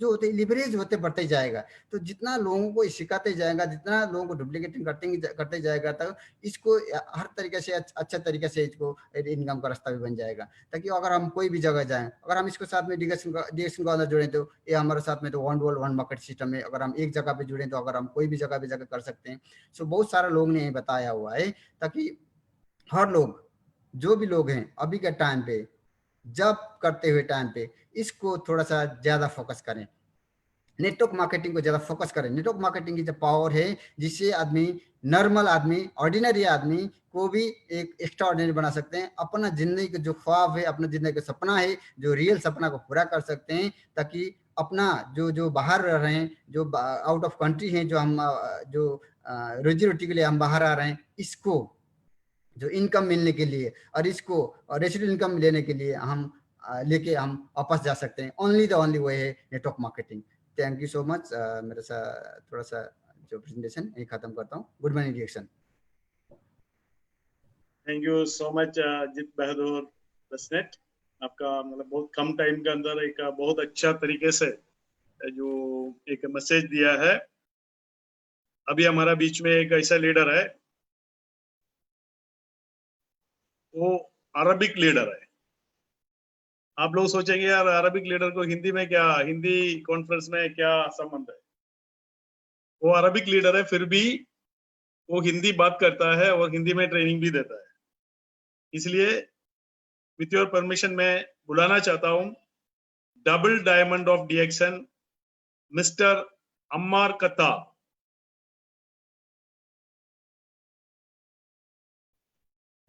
होते हैं लिवरेज होते बढ़ते जाएगा, तो जितना लोगों को सिखाते जाएगा, जितना लोगों को डुप्लीकेटिंग करते जाएगा, तो इसको हर तरीके से अच्छा तरीके से इसको इनकम का रास्ता भी बन जाएगा। ताकि अगर हम कोई भी जगह जाएं, अगर हम इसको साथ में डीएक्सन का अंदर जुड़े तो ये हमारे साथ में तो one world one market system है। अगर हम एक जगह पे जुड़े तो अगर हम कोई भी जगह पे जाकर कर सकते हैं। सो बहुत सारे लोग ने बताया हुआ है, ताकि हर लोग जो भी लोग हैं अभी के टाइम पे जॉब करते हुए टाइम पे इसको थोड़ा सा ज्यादा फोकस करें, नेटवर्क मार्केटिंग को ज्यादा फोकस करें। नेटवर्क मार्केटिंग की जो पावर है, जिससे आदमी नॉर्मल आदमी ऑर्डिनरी आदमी को भी एक एक्स्ट्रा ऑर्डिनरी बना सकते हैं। अपना जिंदगी का जो ख्वाब है, अपना जिंदगी का सपना है, जो रियल सपना को पूरा कर सकते हैं, ताकि अपना जो बाहर रह रहे हैं, जो आउट ऑफ कंट्री हैं, जो हम जो रोजी रोटी के लिए हम बाहर आ रहे हैं, इसको जो इनकम मिलने के लिए और इसको रेसिडुअल इनकम लेने के लिए हम लेके हम वापस जा सकते हैं। ओनली वे है network marketing. Thank you so much. मेरा सा थोड़ा सा जो प्रेजेंटेशन यही खत्म करता हूँ। Good morning DXN. Thank you so much Ajeet Bahadur Basnet. आपका मतलब बहुत कम टाइम के अंदर एक बहुत अच्छा तरीके से जो एक मैसेज दिया है। अभी हमारा बीच में एक ऐसा लीडर है, वो अरबिक लीडर है। आप लोग सोचेंगे यार अरबिक लीडर को हिंदी में क्या, हिंदी कॉन्फ्रेंस में क्या संबंध है। वो अरबिक लीडर है, फिर भी वो हिंदी बात करता है और हिंदी में ट्रेनिंग भी देता है। इसलिए विथ योर परमिशन मैं बुलाना चाहता हूं double diamond of DXN mister Ammar Khattab.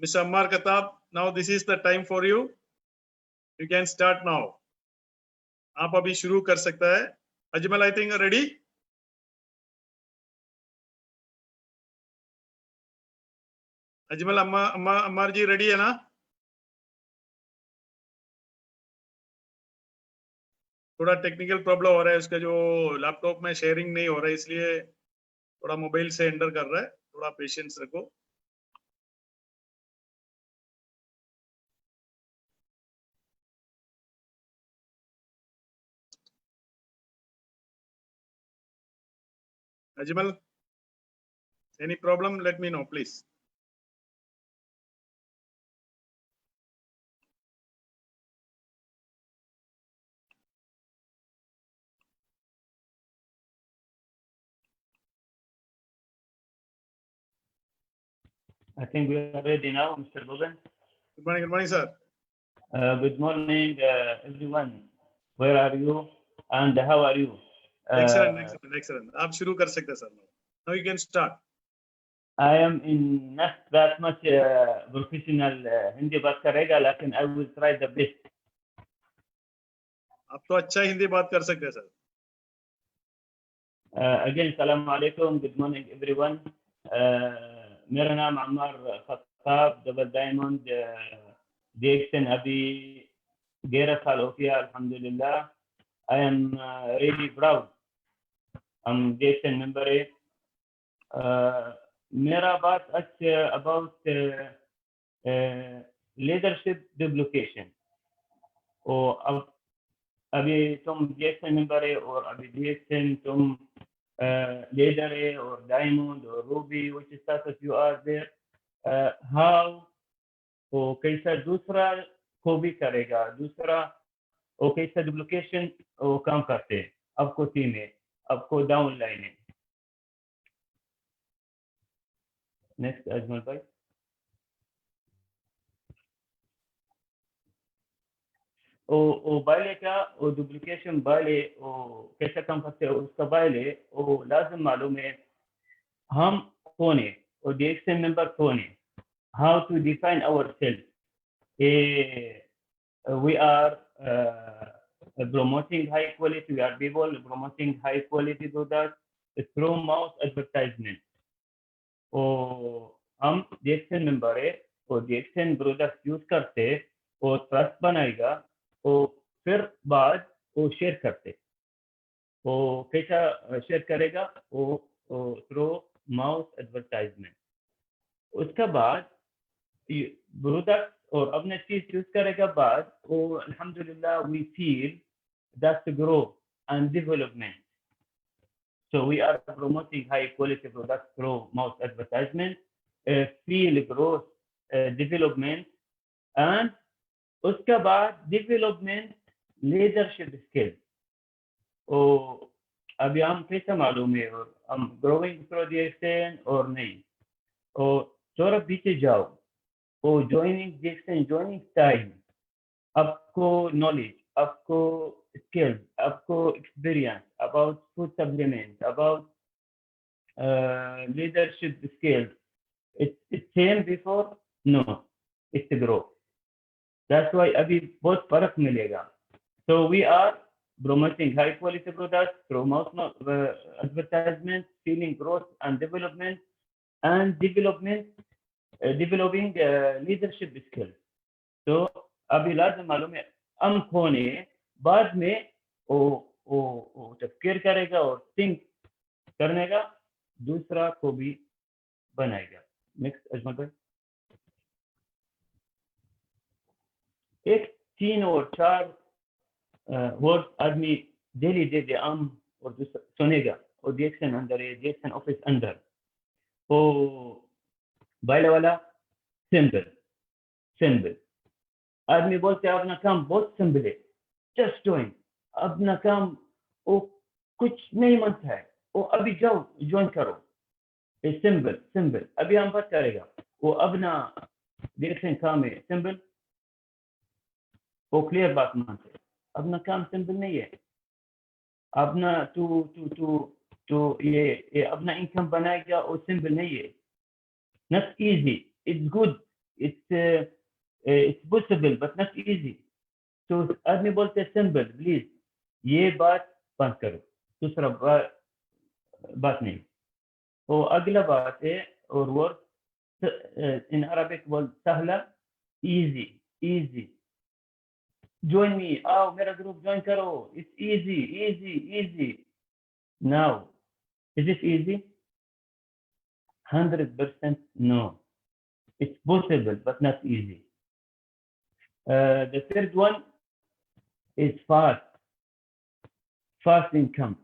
Mr. Ammar Khattab, now this is the time for you. You can start now. आप अभी शुरू कर सकता है। Ajmal, I think ready? Ajmal, Ammar ji ready है ना? थोड़ा टेक्निकल प्रॉब्लम हो रहा है, उसका जो लैपटॉप में शेयरिंग नहीं हो रहा है, इसलिए थोड़ा मोबाइल से एंटर कर रहा है। थोड़ा पेशेंस रखो। Ajmal, any problem? Let me know, please. I think we are ready now, Mr. Bogan. Good morning, sir. Good morning, everyone. Where are you and how are you? Excellent. आप शुरू कर सकते हैं sir. Now you can start. I am in not that much professional Hindi बात करेगा, लेकिन I will try the best. आप तो अच्छा हिंदी बात कर सकते हैं sir. Again, salam alaikum. Good morning, everyone. मेरा नाम Ammar Khattab, double diamond DXN अभी 11 साल हो गया, अल्हम्दुलिल्लाह. I am really proud. I'm DXN member. मेरा बात आज about leadership duplication. और अब अभी तुम DXN member है और अभी DXN तुम लीडर है और डायमंड और Ruby, which status you are there, how वो कैसा दूसरा को भी करेगा, दूसरा वो कैसा डुप्लीकेशन वो काम करते हैं. आपको टीम है, आपको डाउन लाइन है. नेक्स्ट अजमल भाई. वो बाइले का वो डुप्लीकेशन बाइले वो कैसा काम करते हैं उसका बाइले वो लाजम मालूम है हम कौन है और DXN मेंबर कौन है. How to define ourselves. We are promoting high quality. We are people promoting high quality products through mouth advertisement. और हम DXN मेंबर है और DXN प्रोडक्ट यूज करते और ट्रस्ट बनाएगा और फिर बाद वो शेयर करते. वो कैसा शेयर करेगा वो थ्रू माउथ एडवर्टाइजमेंट. उसके बाद प्रोडक्ट और अपने चीज यूज करेगा बाद वो अल्हम्दुलिल्लाह we feel that's growth and development. So we are promoting high quality products through mouth advertisement, feel growth, development, and उसके बाद development leadership skills. और अभी हम कैसे मालूम है और हम growing through DXN और नहीं. और थोड़ा पीछे जाओ और joining DXN, joining time, आपको knowledge, आपको skills, आपको experience about food supplements, about leadership skills. It's same before? No, it's grow. That's why अभी बहुत फर्क मिलेगा. So we are promoting high quality products through mouth advertisement, feeling growth and development, and developing leadership skills. So अभी लाजम मालूम है हम कौन है. बाद में वो तफकीर करेगा और थिंक करने का दूसरा को भी बनाएगा. नेक्स्ट अजमल भाई. एक 3 और 4 वर्ड आदमी डेली दे दे आम और सुनेगा और DXN अंदर है, DXN ऑफिस अंदर वो बाइले वाला सिंबल आदमी बोलते हैं अपना काम बहुत सिंपल है, जस्ट डूइंग. अपना काम वो कुछ नहीं मानता है, वो अभी जाओ ज्वाइन करो. सिंपल. अभी हम बात करेगा वो अपना DXN काम है सिंपल. वो क्लियर बात मानते हैं अपना काम सिंपल नहीं है. अपना तो ये अपना इनकम बनाएगा वो सिंपल नहीं है. Not easy. It's good. It's possible but not easy. तो आदमी बोलते हैं सिंपल. प्लीज ये बात बंद करो, दूसरा बात नहीं. वो अगला बात है और वर्ड इन अरबिक बोल सहला, easy. Join me. आओ मेरा ग्रुप ज्वाइन करो. It's easy. Now, is it easy? 100% no. It's possible but not easy. The third one is fast income.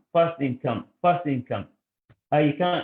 I can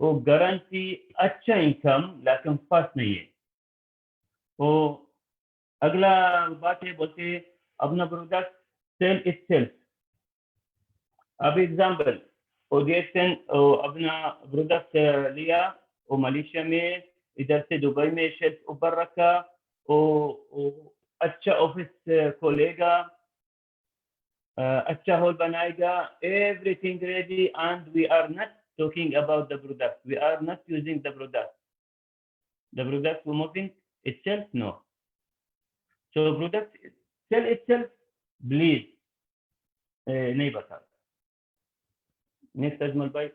वो गारंटी अच्छा इनकम लेकिन फास्ट नहीं है. वो अगला बात है बोलते अपना प्रोडक्ट सेल इटसेल्फ. अब एग्जांपल वो DXN अपना प्रोडक्ट लिया वो मलेशिया में, इधर से दुबई में शेल्फ ऊपर रखा, वो अच्छा ऑफिस खोलेगा, अच्छा हॉल बनाएगा, everything ready, and we are not talking about the product. We are not using the product. The product promoting itself, no. So product sell itself, please नहीं बता. नेक्स्ट अजमल भाई।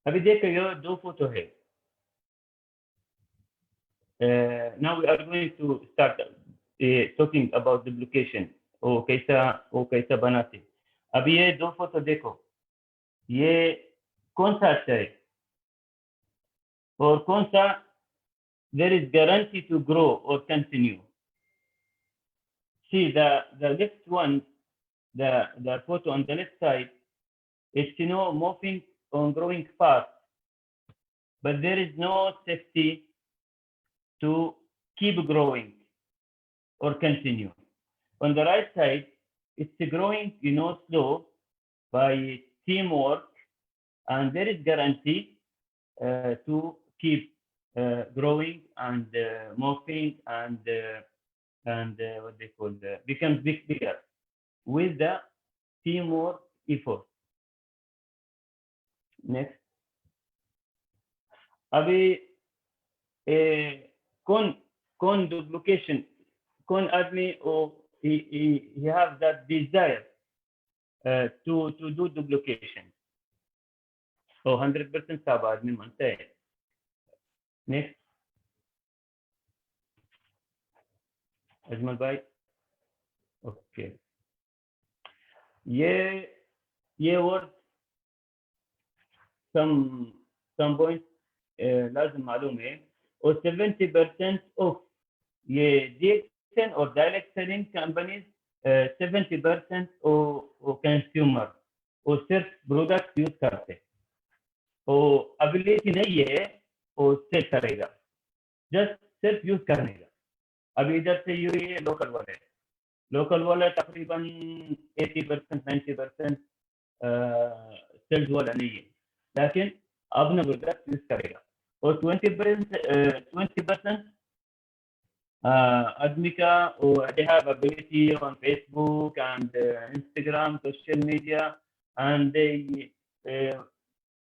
अभी देखो ये दो फोटो है। Now we are going to start talking about duplication, वो कैसा बनाते। अभी ये दो फोटो देखो, ये कौन सा अच्छा है और कौन सा there is guarantee to grow or continue. See the left one, the photo on the left side, it's moving on growing fast, but there is no safety to keep growing or continue. On the right side, it's growing slow by teamwork, and there is guarantee to keep growing and moving and what they call becomes bigger with the teamwork effort. Next. अभी कौन duplication, कौन आदमी he have that desire to do duplication. So 100% सब आदमी मानते हैं. Next. Ajmal भाई. Okay. ये word some points लाजम मालूम है और 70% ऑफ ये DXN और डायरेक्ट सेलिंग कंपनीज 70% वो कंज्यूमर वो सिर्फ प्रोडक्ट यूज करते और एबिलिटी नहीं है वो सेल करेगा, जस्ट सिर्फ यूज करने का। अभी इधर से ये लोकल वाले तकरीबन 80% 90% सेल्स वाला नहीं है, लेकिन अपना प्रोडक्ट यूज करेगा और 20% आदमी का they have ability on Facebook and Instagram, social media, and they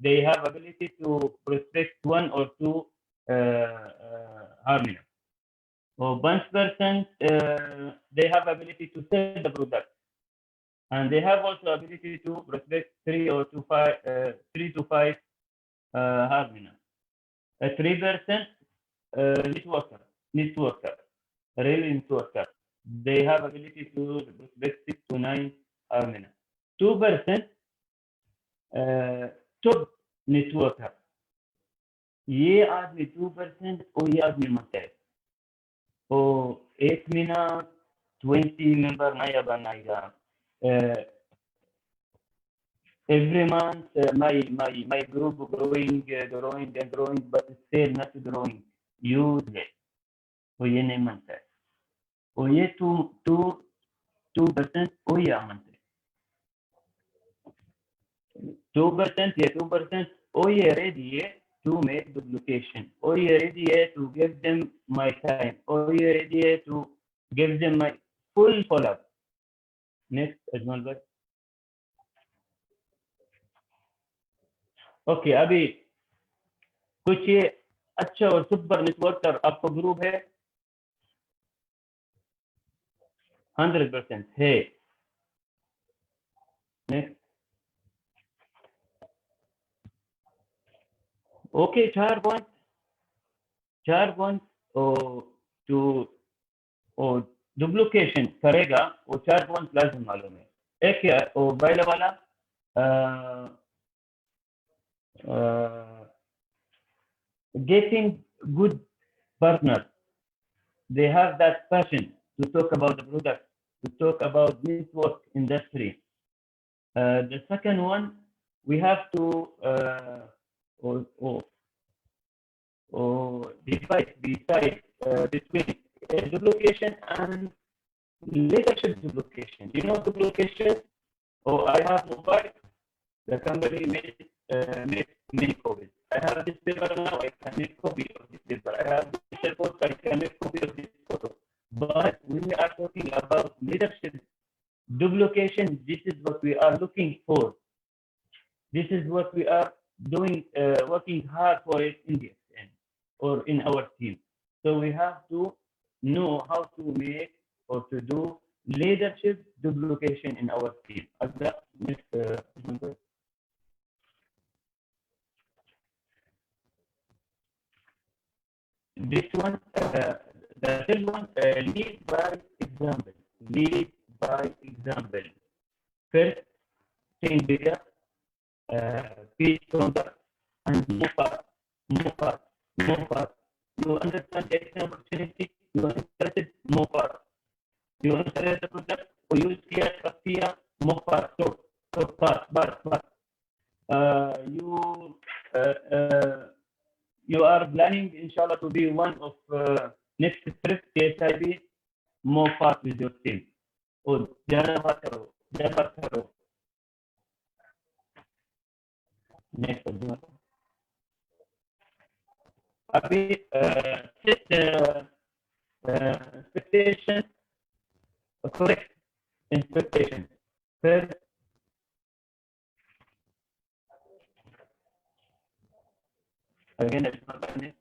they have ability to prospect one or two harmony. Or 1% they have ability to sell the product, and they have also ability to prospect 3 to 5 harmony. 3% networker, really networker. They have ability to prospect 6 to 9 harmony. 2% top networker. ये आदमी 2% और ये आदमी मत है तो 1 महीना 20 member नया बनाएगा। Every month my group growing, but still not growing, useless. वो ये नहीं मानता है और ये 2% वो ये मानता है। 2% ये 2% वो ये ready है to make duplication, or you ready to give them my time, or you ready to give them my full follow-up. Next, Ajmal bhai. Okay, अभी कुछ ये अच्छा और सुपर नेटवर्कर आपको ग्रुप है 100% है। Next. Okay, 4 points to duplication करेगा वो 4 points लाजम मालूम है। एक क्या वो पहले वाला getting good partners. They have that passion to talk about the product, to talk about network industry. The second one, we have to decide between duplication and leadership duplication. You know duplication? I have mobile. The company made many copies. I have this paper now. I can make copy of this paper. I have this report. I can make copy of this photo. But when we are talking about leadership duplication, this is what we are looking for. This is what we are doing, working hard for it in the end or in our team. So we have to know how to make or to do leadership duplication in our team. Next number. This one, the third one, lead by example. Lead by example. First, think bigger, be stronger, and move fast, move fast, move fast. You understand the exam opportunity, you are interested, move fast. You understand the product, or you see a fear, move fast, so fast, fast. You are planning, inshallah, to be one of next trip KSIB, move fast with your team. और ज़्यादा बात करो. Next, अभी set expectation, correct expectation. Third, again, it's not funny.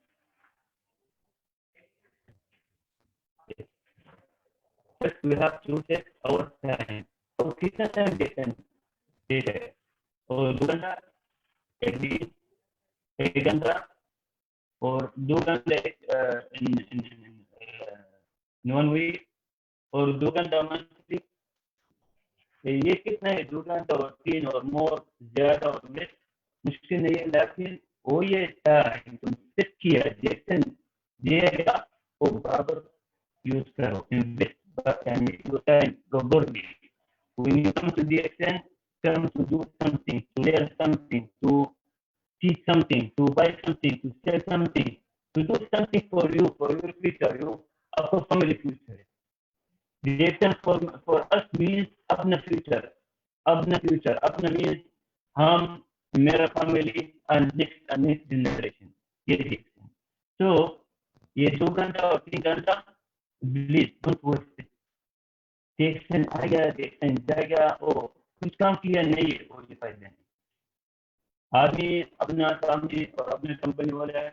First, we have to set our time. और कितना time देते हैं? और 2 घंटा, एक घंटा, और 2 घंटे in 1 week, और 2 घंटा monthly. ये कितना है? 2 घंटा और 3 और more, ज़्यादा और less मुश्किल नहीं है, लेकिन वो ये टाइम तुम सेट किया जैसे दिएगा वो बराबर यूज करो. इन्वेस्ट यानी your time properly. When you come to the extent, come to do something, to learn something, to teach something, to buy something, to sell something, to do something for you, for your future, for family future. The extent for us means अपना future. अपना means हम, मेरा family and next generation. ये देखते. So ये 2 घंटा और 3 घंटा please don't waste it. Extent जाएगा और कुछ काम किया नहीं है वो ये फायदा नहीं. आदमी अपना सामने और अपने कंपनी वाले है.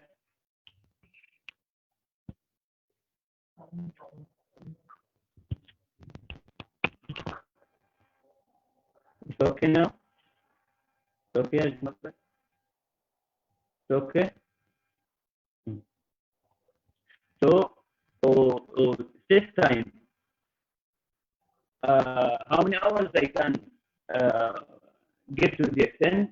It's okay now? It's okay, it's okay. So, this time, how many hours I can get to the extent?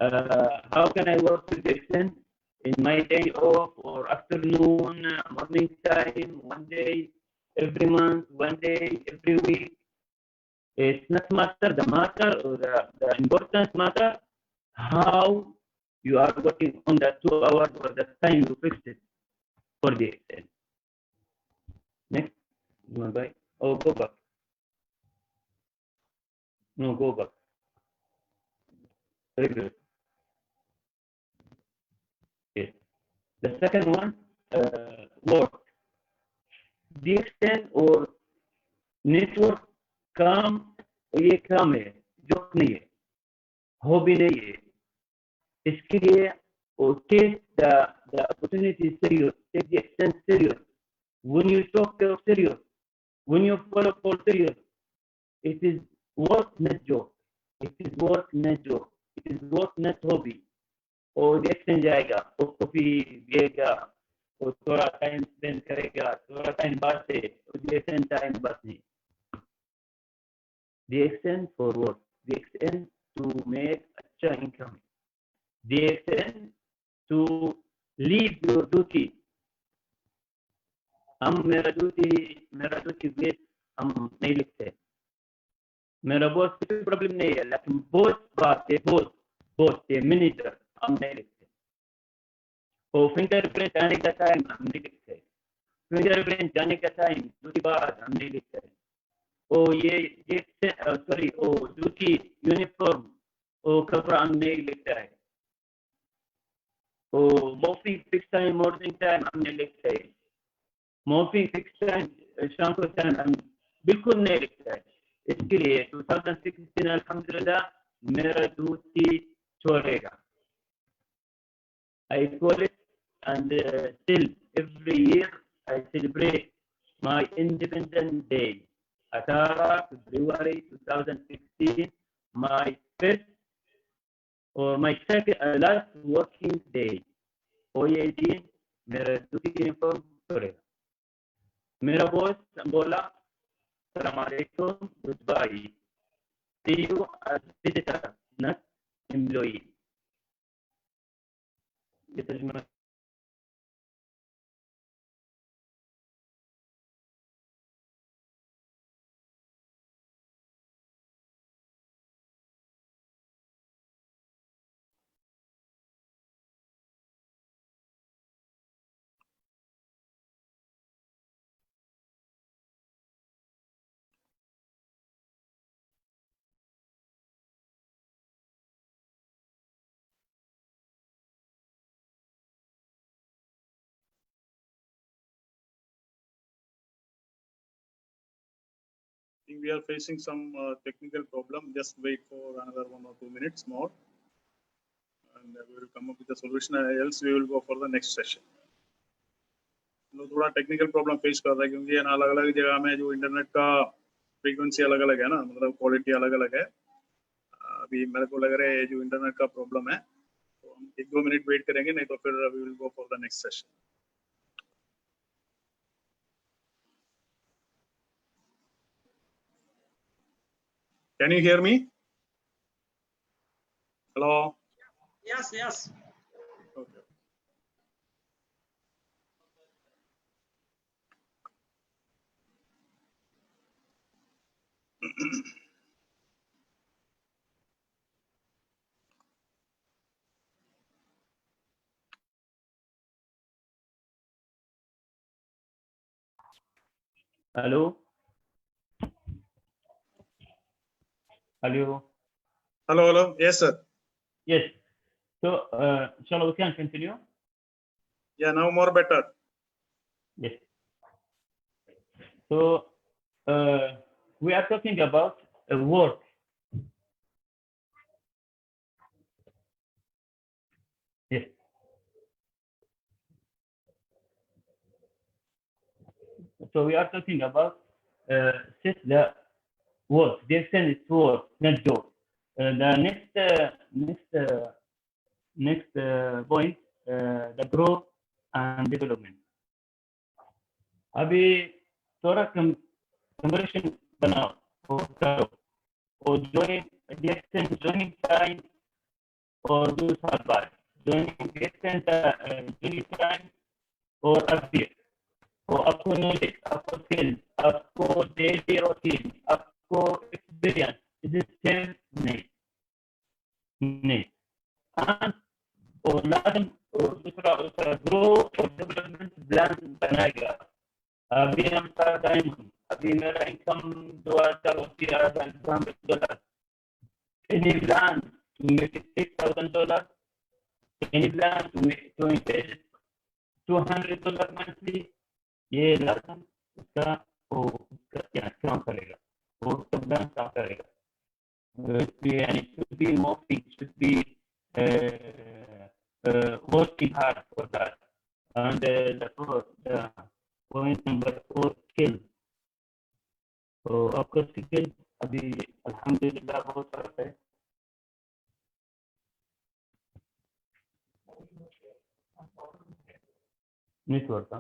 How can I work with the extent in my day off or afternoon, morning time, 1 day every month, 1 day every week? It's not matter, the matter or the importance matter how you are working on that 2 hours or the time you fixed it for the extent. Next, you want to buy? Oh, go back. No, go back. Very good. Okay. The second one, work. The extent or network काम ये काम है, joke नहीं है, hobby नहीं है. इसके लिए take the opportunity serious, take the extent serious. When you talk serious, when you follow serious, it is work not joke. It is work not joke. It is work not hobby. और the extent जाएगा, वो coffee पिएगा, वो थोड़ा time spend करेगा, थोड़ा time बातें, the extent time बात नहीं. The extent for work, the extent to make अच्छा income, the extent to leave your duty. हम मेरा duty बेस हम नहीं लिखते. मेरा बॉस कोई प्रॉब्लम नहीं है, लेकिन बॉस बात है, बॉस है, मैनेजर हम नहीं लिखते. और फिंगरप्रिंट आने का टाइम हम नहीं लिखते. फिंगरप्रिंट जाने का टाइम duty बाद हम नहीं लिखते. ओ ये सॉरी ओ ड्यूटी यूनिफॉर्म ओ कपड़ा हम नहीं लिखता है. ओ morning fix time morning time हमने लिखता है. मॉर्निंग फिक्स टाइम शाम को टाइम हम बिल्कुल नहीं लिखता है. इसके लिए 2016 अल्हम्दुलिल्लाह मेरा ड्यूटी छोड़ेगा. I call it and still every year I celebrate my Independence Day. 18 February 2016, my first or my second last working day. OAD मेरा दूसरी यूनिफॉर्म करेगा. मेरा बॉस बोला, अस्सलाम वालेकुम, goodbye. See you as visitor, not employee. ये तर्जुमा. I think we are facing some technical problem. Just wait for another 1 or 2 minutes more, and we will come up with a solution. Else we will go for the next session. लोग थोड़ा technical problem face कर रहा है क्योंकि अलग अलग जगह में जो इंटरनेट का फ्रीक्वेंसी अलग अलग है ना, मतलब क्वालिटी अलग अलग है. अभी मेरे को लग रहा है जो इंटरनेट का प्रॉब्लम है, तो हम 1-2 मिनट वेट करेंगे, नहीं तो फिर we will go for the next session. Can you hear me? Hello? Yes, yes. Okay. Hello. Hello. Hello, hello. Yes, sir. Yes. So, inshallah, we can continue. Yeah, now more better. Yes. So, we are talking about work. Yes. So we are talking about set the work. The extent is work, not job. The next point, the growth and development. अभी थोड़ा comparison बनाओ और करो और joining time और 2 साल बाद joining time और update. और आपको नॉलेज, आपको स्किल, आपको डेली रूटीन, आपको एक्सपीरियंस, इज सेम नहीं. और लाजम और दूसरा ग्रो और डेवलपमेंट प्लान बनाएगा. अभी हम का टाइम, अभी मेरा income $2,000 any plan to make it $6,000, any plan to invest $200 monthly. ये लाजम उसका क्या काम करेगा, वो सब काम करेगा. यानी should be moving, should be working hard for that. And the point number 4, skill. तो आपका स्किल अभी अल्हम्दुलिल्लाह बहुत फर्क है. नेटवर्क का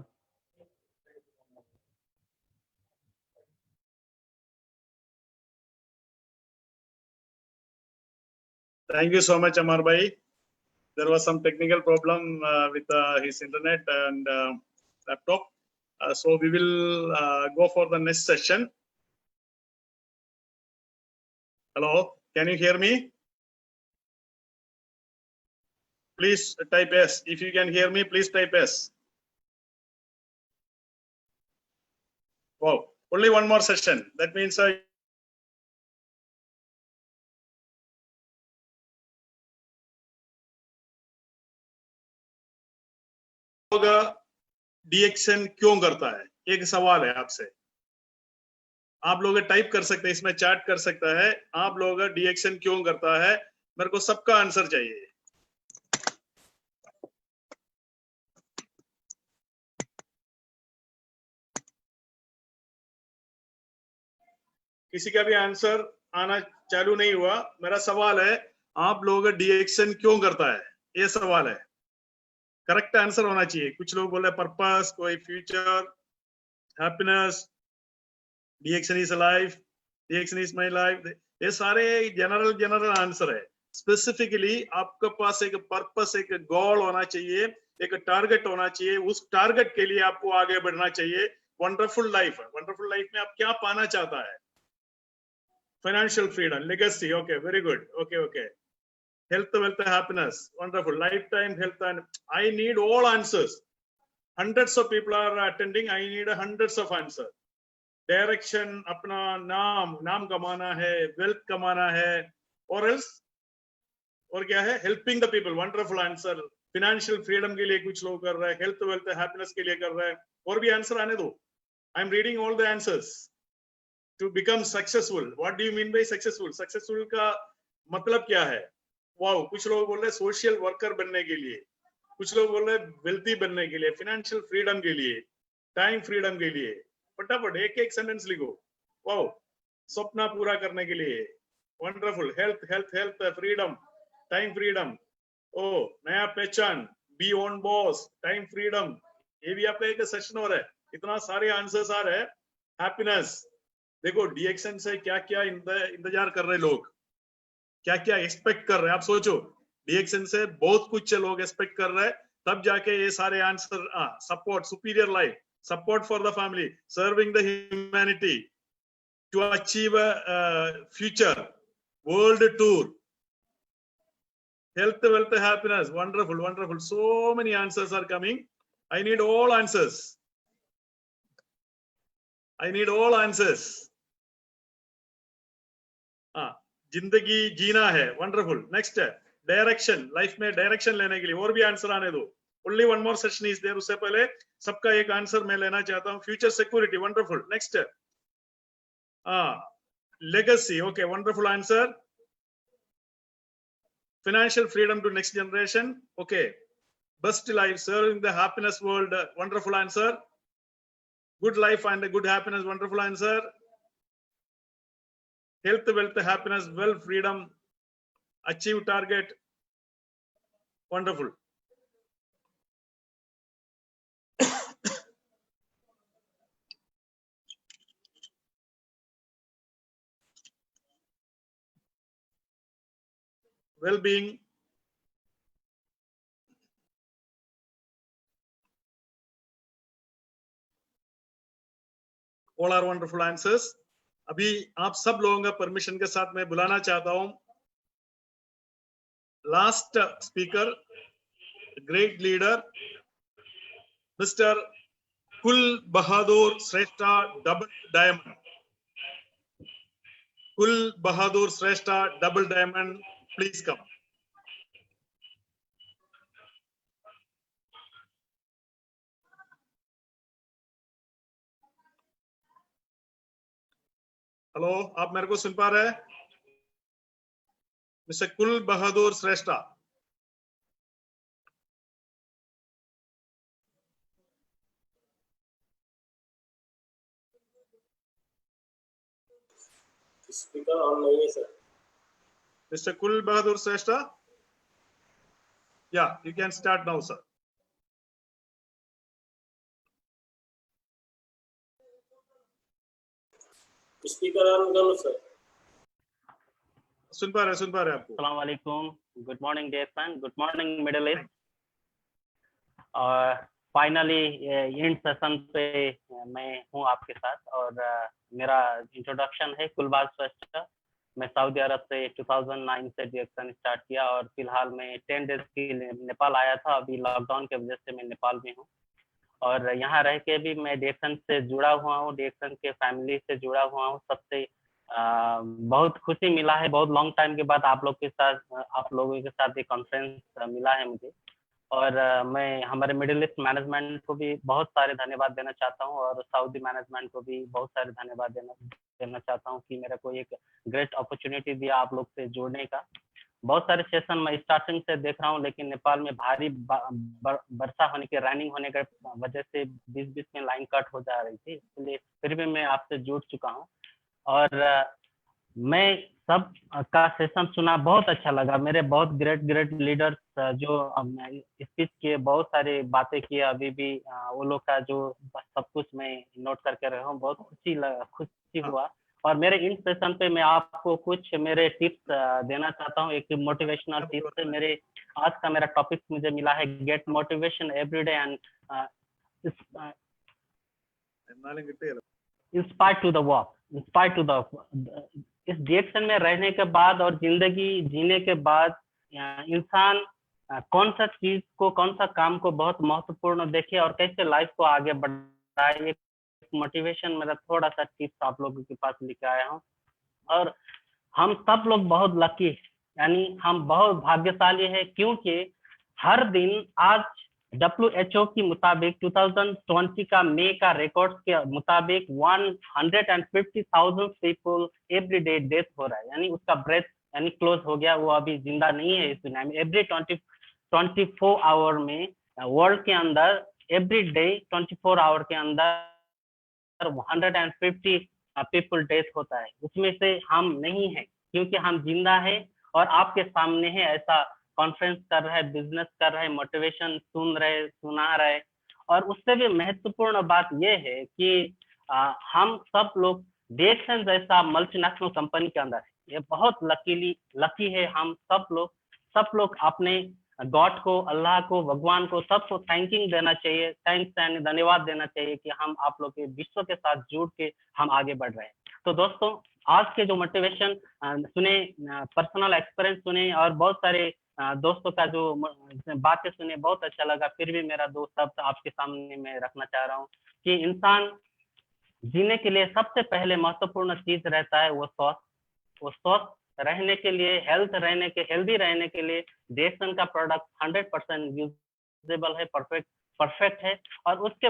Thank you so much, Amar Bhai. There was some technical problem with his internet and laptop. So we will go for the next session. Hello, can you hear me? Please type S. If you can hear me, please type S. Wow, only one more session. That means DXN क्यों करता है? एक सवाल है आपसे. आप लोग type कर सकते हैं, इसमें चैट कर सकता है. आप लोग DXN क्यों करता है? मेरे को सबका आंसर चाहिए. किसी का भी आंसर आना चालू नहीं हुआ। मेरा सवाल है, आप लोग डीएक्शन क्यों करता है, ये सवाल है। करेक्ट आंसर होना चाहिए। कुछ लोग बोल रहे पर्पस, कोई future, happiness, DXN is life, DXN is my life, ये सारे जनरल आंसर है। स्पेसिफिकली आपके पास एक पर्पस, एक गोल होना चाहिए, एक टारगेट होना चाहिए। उस टारगेट के लिए आपको आगे बढ़ना चाहिए। वंडरफुल लाइफ है, वंडरफुल लाइफ में आप क्या पाना चाहता है? Financial freedom, legacy, okay, very good, okay okay, health, wealth, happiness, wonderful, lifetime health, and I need all answers. Hundreds of people are attending, I need hundreds of answers. Direction, अपना नाम कमाना है, wealth कमाना है, और else, और क्या है? Helping the people, wonderful answer. Financial freedom के लिए कुछ लोग कर रहे हैं, health, wealth, happiness के लिए कर रहे हैं, और भी आंसर आने दो। I'm reading all the answers. To become successful, what do you mean by successful? Successful का मतलब क्या है? वाओ, कुछ लोग बोल रहे सोशल वर्कर बनने के लिए, कुछ लोग बोल रहे वेल्थी बनने के लिए, फाइनेंशियल फ्रीडम के लिए, टाइम फ्रीडम के लिए। फटाफट एक एक सेंटेंस लिखो। वाओ, सपना पूरा करने के लिए, wonderful, health health health, freedom, time freedom, ओ नया पहचान, be own boss, time freedom, ये भी आपका एक सेशन हो रहा है। इतना सारे आंसर्स आ रहे हैं। हैप्पीनेस, देखो डीएक्शन से क्या क्या इंतजार कर रहे लोग, क्या क्या एक्सपेक्ट कर रहे हैं। आप सोचो, डीएक्शन से बहुत कुछ लोग एक्सपेक्ट कर रहे हैं, तब जाके ये सारे answer. Support, superior life, support for the family, serving the humanity, to achieve future, world tour, health, wealth, happiness, wonderful, wonderful, so many answers are coming. I need all answers, I need all answers. जिंदगी जीना है, wonderful. Next है direction, life में direction लेने के लिए और भी आंसर आने दो। Only one more session is there, उससे पहले सबका एक आंसर मैं लेना चाहता हूँ। Future security, wonderful. नेक्स्ट है legacy, okay, wonderful answer. financial freedom to next generation, okay. Best life, serving the happiness world, wonderful answer. Good life and good happiness, wonderful answer. Health, wealth, happiness, wealth, freedom, achieve target, wonderful. Well-being, all are wonderful answers. अभी आप सब लोगों का permission के साथ मैं बुलाना चाहता हूं last speaker, great leader, mister Kul Bahadur Shrestha, double diamond. Kul Bahadur Shrestha, double diamond, please come. Hello, आप मेरे को सुन पा रहे हैं? Mister Kul Bahadur Shreshtha, speaker on नहीं है sir. Mister Kul Bahadur Shrestha, yeah you can start now sir. Speaker on कर लो सर। सुन पा रहे आपको। अस्सलाम वालेकुम, good morning dear friend, good morning middle east. और फाइनली एंड सेशन पे मैं हूँ आपके साथ और मेरा इंट्रोडक्शन है कुलबाज श्रेष्ठा। मैं सऊदी अरब से 2009 से डीएक्शन स्टार्ट किया और फिलहाल मैं 10 डेज के लिए नेपाल आया था। अभी लॉकडाउन की वजह से मैं नेपाल में हूँ और यहाँ रह के भी मैं डीएक्शन से जुड़ा हुआ हूँ, डीएक्शन के फैमिली से जुड़ा हुआ हूँ। सबसे बहुत खुशी मिला है, बहुत लॉन्ग टाइम के बाद आप लोगों के साथ एक कॉन्फ्रेंस मिला है मुझे। और मैं हमारे मिडिल ईस्ट मैनेजमेंट को भी बहुत सारे धन्यवाद देना चाहता हूँ और सऊदी मैनेजमेंट को भी बहुत सारे धन्यवाद देना चाहता हूँ कि मेरे को एक ग्रेट अपॉर्चुनिटी दिया आप लोग से जुड़ने का। बहुत सारे सेशन मैं स्टार्टिंग से देख रहा हूँ, लेकिन नेपाल में भारी वर्षा होने के, रैनिंग होने की वजह से बीच बीच में लाइन कट हो जा रही थी, इसलिए फिर भी मैं आपसे जुड़ चुका हूँ। और मैं सब का सेशन सुना, बहुत अच्छा लगा। मेरे बहुत ग्रेट लीडर्स जो स्पीच किए, बहुत सारी बातें किए, अभी भी वो लोग का जो सब कुछ मैं नोट करके रहा हूँ। बहुत खुशी हुआ। और मेरे इन सेशन पे मैं आपको कुछ मेरे टिप्स देना चाहता हूँ, एक मोटिवेशनल टिप्स। मेरे आज का मेरा टॉपिक मुझे मिला है get motivation everyday and inspire to the walk, inspire to the. इस डायरेक्शन में रहने के बाद और जिंदगी जीने के बाद इंसान कौन सा चीज को, कौन सा काम को बहुत महत्वपूर्ण देखे और कैसे लाइफ को आगे बढ़ाए, मोटिवेशन मेरा थोड़ा सा टिप्स आप लोगों के पास लेके आया हूँ। और हम सब लोग बहुत लकी, यानी हम बहुत भाग्यशाली है, क्योंकि हर दिन आज WHO के मुताबिक 2020 का मई का रिकॉर्ड के मुताबिक 150,000 पीपल एवरी डे डेथ हो रहा है, यानी उसका ब्रेथ यानी क्लोज हो गया, वो अभी जिंदा नहीं है इस दुनिया में। एवरी 24 आवर में वर्ल्ड के अंदर एवरी डे 24 आवर के अंदर 150 पीपल डेथ होता है। उसमें से हम नहीं है, क्योंकि हम जिंदा है और आपके सामने है, ऐसा कॉन्फ्रेंस कर रहे हैं, बिजनेस कर रहे हैं, मोटिवेशन सुना रहे। और उससे भी महत्वपूर्ण बात यह है कि हम सब लोग DXN जैसा मल्टीनेशनल कंपनी के अंदर है। ये बहुत लकी है हम सब लोग अपने गॉड को, अल्लाह को, भगवान को, सबको थैंकिंग देना चाहिए, थैंक्स एंड धन्यवाद देना चाहिए कि हम आप लोग के विश्व के साथ जुड़ के हम आगे बढ़ रहे हैं। तो दोस्तों, आज के जो मोटिवेशन सुने, पर्सनल एक्सपीरियंस सुने और बहुत सारे दोस्तों का जो बातें सुने, बहुत अच्छा लगा। फिर भी मेरा दो शब्द आपके सामने मैं रखना चाह रहा हूँ कि इंसान जीने के लिए सबसे पहले महत्वपूर्ण चीज रहता है वो स्वस्थ रहने के लिए, हेल्दी रहने के लिए DXN का प्रोडक्ट 100% यूजेबल है, परफेक्ट है। और उसके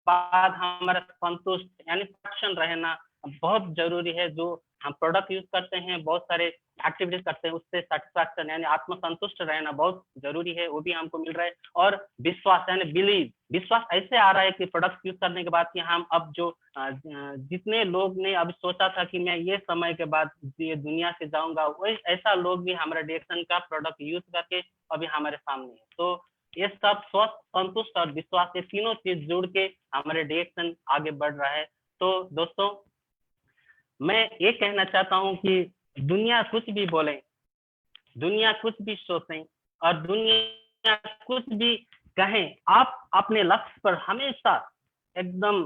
बाद हमारा संतुष्ट यानी सक्षम रहना बहुत जरूरी है। जो हम प्रोडक्ट यूज करते हैं, बहुत सारे एक्टिविटीज करते हैं, उससे सेटिस्फैक्शन यानी आत्मसंतुष्ट रहना बहुत जरूरी है, वो भी हमको मिल रहा है। और विश्वास यानी विश्वास ऐसे आ रहा है कि प्रोडक्ट यूज करने के बाद कि हम अब जो जितने लोग ने अभी सोचा था कि मैं ये समय के बाद ये दुनिया से जाऊंगा, वही ऐसा लोग भी हमारे DXN का प्रोडक्ट यूज करके अभी हमारे सामने है। तो ये सब स्वस्थ, संतुष्ट और विश्वास, ये तीनों चीज जुड़ के हमारे DXN आगे बढ़ रहा है। तो दोस्तों, मैं ये कहना चाहता हूं कि दुनिया कुछ भी बोले, दुनिया कुछ भी सोचे और दुनिया कुछ भी कहें, आप अपने लक्ष्य पर हमेशा एकदम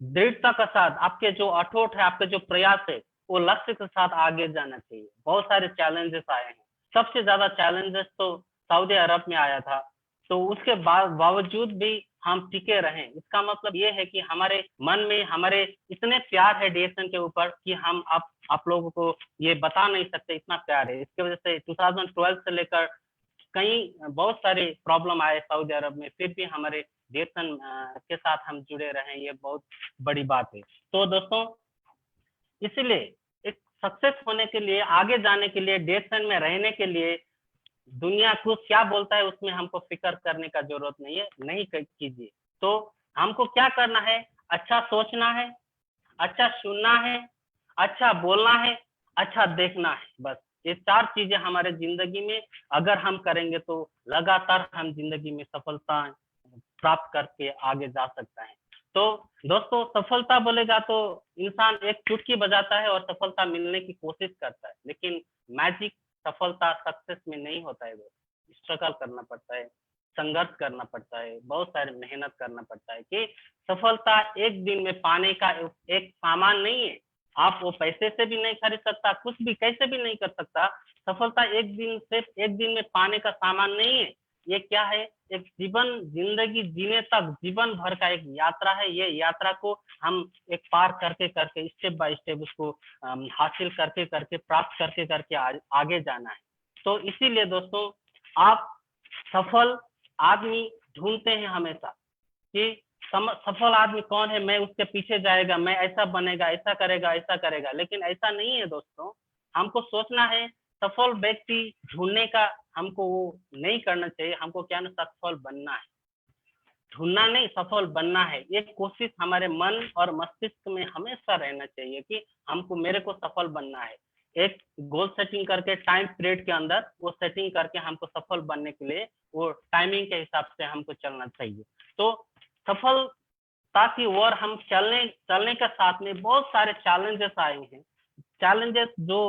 दृढ़ता के साथ, आपके जो अठोट है, आपके जो प्रयास है, वो लक्ष्य के साथ आगे जाना चाहिए। बहुत सारे चैलेंजेस आए हैं, सबसे ज्यादा चैलेंजेस तो सऊदी अरब में आया था, तो उसके बावजूद भी हम टिके रहें। इसका मतलब ये है कि हमारे मन में हमारे इतने प्यार है DXN के ऊपर कि हम आप लोगों को ये बता नहीं सकते, इतना प्यार है। इसकी वजह से 2012 से लेकर बहुत सारे प्रॉब्लम आए सऊदी अरब में, फिर भी हमारे DXN के साथ हम जुड़े रहे, ये बहुत बड़ी बात है। तो दोस्तों, इसलिए एक सक्सेस होने के लिए, आगे जाने के लिए, DXN में रहने के लिए दुनिया कुछ क्या बोलता है उसमें हमको फिक्र करने का जरूरत नहीं है, नहीं कीजिए। तो हमको क्या करना है? अच्छा सोचना है, अच्छा सुनना है, अच्छा बोलना है, अच्छा देखना है। बस ये 4 चीजें हमारे जिंदगी में अगर हम करेंगे तो लगातार हम जिंदगी में सफलता प्राप्त करके आगे जा सकता है। तो दोस्तों, सफलता बोलेगा तो इंसान एक चुटकी बजाता है और सफलता मिलने की कोशिश करता है, लेकिन मैजिक सफलता सक्सेस में नहीं होता है। स्ट्रगल करना पड़ता है, संघर्ष करना पड़ता है, बहुत सारी मेहनत करना पड़ता है कि सफलता एक दिन में पाने का एक सामान नहीं है। आप वो पैसे से भी नहीं खरीद सकता, कुछ भी कैसे भी नहीं कर सकता। सफलता सिर्फ एक दिन में पाने का सामान नहीं है। ये क्या है? एक जिंदगी जीने तक जीवन भर का एक यात्रा है। ये यात्रा को हम एक पार करके करके, स्टेप बाय स्टेप उसको हासिल करके करके, प्राप्त करके करके आगे जाना है। तो इसीलिए दोस्तों, आप सफल आदमी ढूंढते हैं हमेशा कि सफल आदमी कौन है, मैं उसके पीछे जाएगा, मैं ऐसा बनेगा, ऐसा करेगा, लेकिन ऐसा नहीं है दोस्तों। हमको सोचना है, सफल व्यक्ति ढूंढने का हमको वो नहीं करना चाहिए, हमको क्या ना सफल बनना है। ढूंढना नहीं, सफल बनना है। ये कोशिश हमारे मन और मस्तिष्क में हमेशा रहना चाहिए कि हमको, मेरे को सफल बनना है। एक गोल सेटिंग करके टाइम पीरियड के अंदर वो सेटिंग करके हमको सफल बनने के लिए वो टाइमिंग के हिसाब से हमको चलना चाहिए। तो सफलता की ओर हम चलने के साथ में बहुत सारे चैलेंजेस आए हैं। चैलेंजेस जो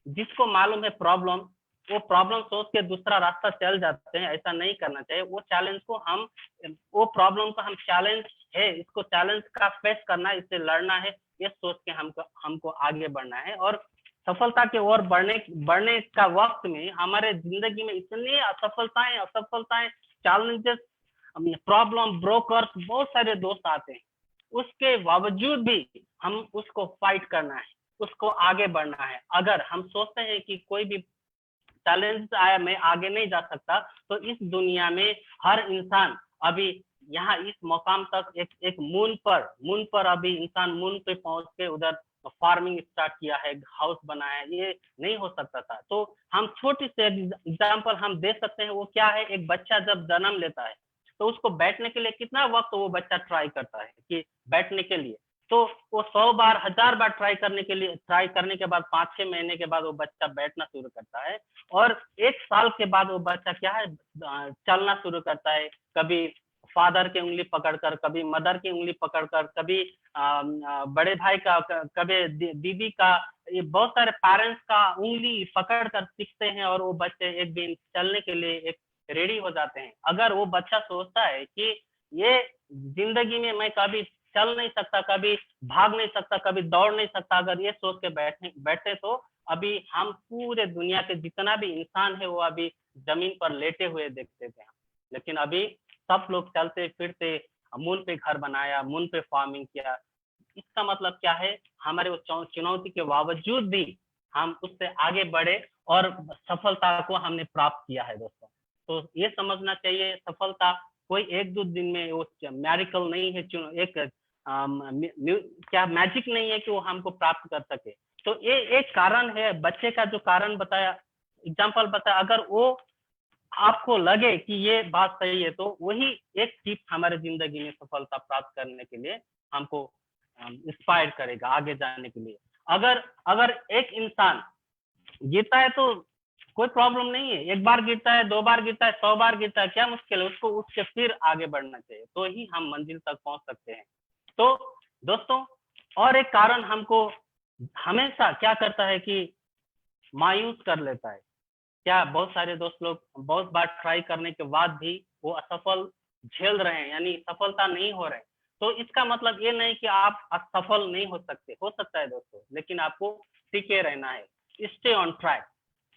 जिसको मालूम है प्रॉब्लम, वो प्रॉब्लम सोच के दूसरा रास्ता चल जाते हैं, ऐसा नहीं करना चाहिए। वो चैलेंज को हम, वो प्रॉब्लम को हम चैलेंज है, इसको चैलेंज का फेस करना है, इससे लड़ना है, ये सोच के हमको आगे बढ़ना है। और सफलता की ओर बढ़ने का वक्त में हमारे जिंदगी में इतनी असफलताएं, चैलेंजेस, प्रॉब्लम, ब्रोकर्स, बहुत सारे दोस्त आते हैं। उसके बावजूद भी हम उसको फाइट करना है, उसको आगे बढ़ना है। अगर हम सोचते हैं कि कोई भी चैलेंज आया, मैं आगे नहीं जा सकता, तो इस दुनिया में हर इंसान अभी यहाँ इस मुकाम तक, एक मून पर अभी इंसान मून पे पहुंच के उधर फार्मिंग स्टार्ट किया है, हाउस बनाया है, ये नहीं हो सकता था। तो हम छोटी से एग्जांपल हम दे सकते हैं। वो क्या है, एक बच्चा जब जन्म लेता है तो उसको बैठने के लिए कितना वक्त वो बच्चा ट्राई करता है कि बैठने के लिए, तो वो 100 बार 1000 बार ट्राई करने के बाद 5-6 महीने के बाद वो बच्चा बैठना शुरू करता है। और 1 साल के बाद वो बच्चा क्या है, चलना शुरू करता है। कभी फादर की उंगली पकड़कर, कभी मदर की उंगली पकड़कर, कभी बड़े भाई का, कभी दीदी का, ये बहुत सारे पेरेंट्स का उंगली पकड़कर सीखते हैं और वो बच्चे एक दिन चलने के लिए एक रेडी हो जाते हैं। अगर वो बच्चा सोचता है कि ये जिंदगी में मैं कभी चल नहीं सकता, कभी भाग नहीं सकता, कभी दौड़ नहीं सकता, अगर ये सोच के बैठे तो अभी हम पूरे दुनिया के जितना भी इंसान है वो अभी जमीन पर लेटे हुए देखते थे। लेकिन अभी सब लोग चलते फिरते, मून पे घर बनाया, मून पे फार्मिंग किया। इसका मतलब क्या है, हमारे उस चुनौती के बावजूद भी हम उससे आगे बढ़े और सफलता को हमने प्राप्त किया है दोस्तों। तो ये समझना चाहिए, सफलता कोई 1-2 दिन में, वो मैरिकल नहीं है, एक क्या मैजिक नहीं है कि वो हमको प्राप्त कर सके। तो ये एक कारण है, बच्चे का जो कारण बताया, एग्जाम्पल बताया, अगर वो आपको लगे कि ये बात सही है तो वही एक टिप हमारे जिंदगी में सफलता प्राप्त करने के लिए हमको इंस्पायर करेगा आगे जाने के लिए। अगर एक इंसान गिरता है तो कोई प्रॉब्लम नहीं है, 1 बार गिरता है, 2 बार गिरता है, 100 बार गिरता है, क्या मुश्किल है, उसको उठ के फिर आगे बढ़ना चाहिए, तो ही हम मंजिल तक पहुंच सकते हैं। तो दोस्तों, और एक कारण हमको हमेशा क्या करता है कि मायूस कर लेता है। क्या बहुत सारे दोस्त लोग बहुत बार ट्राई करने के बाद भी वो असफल झेल रहे हैं, यानी सफलता नहीं हो रहे। तो इसका मतलब ये नहीं कि आप असफल नहीं हो सकते, हो सकता है दोस्तों, लेकिन आपको टिके रहना है, स्टे ऑन ट्रैक।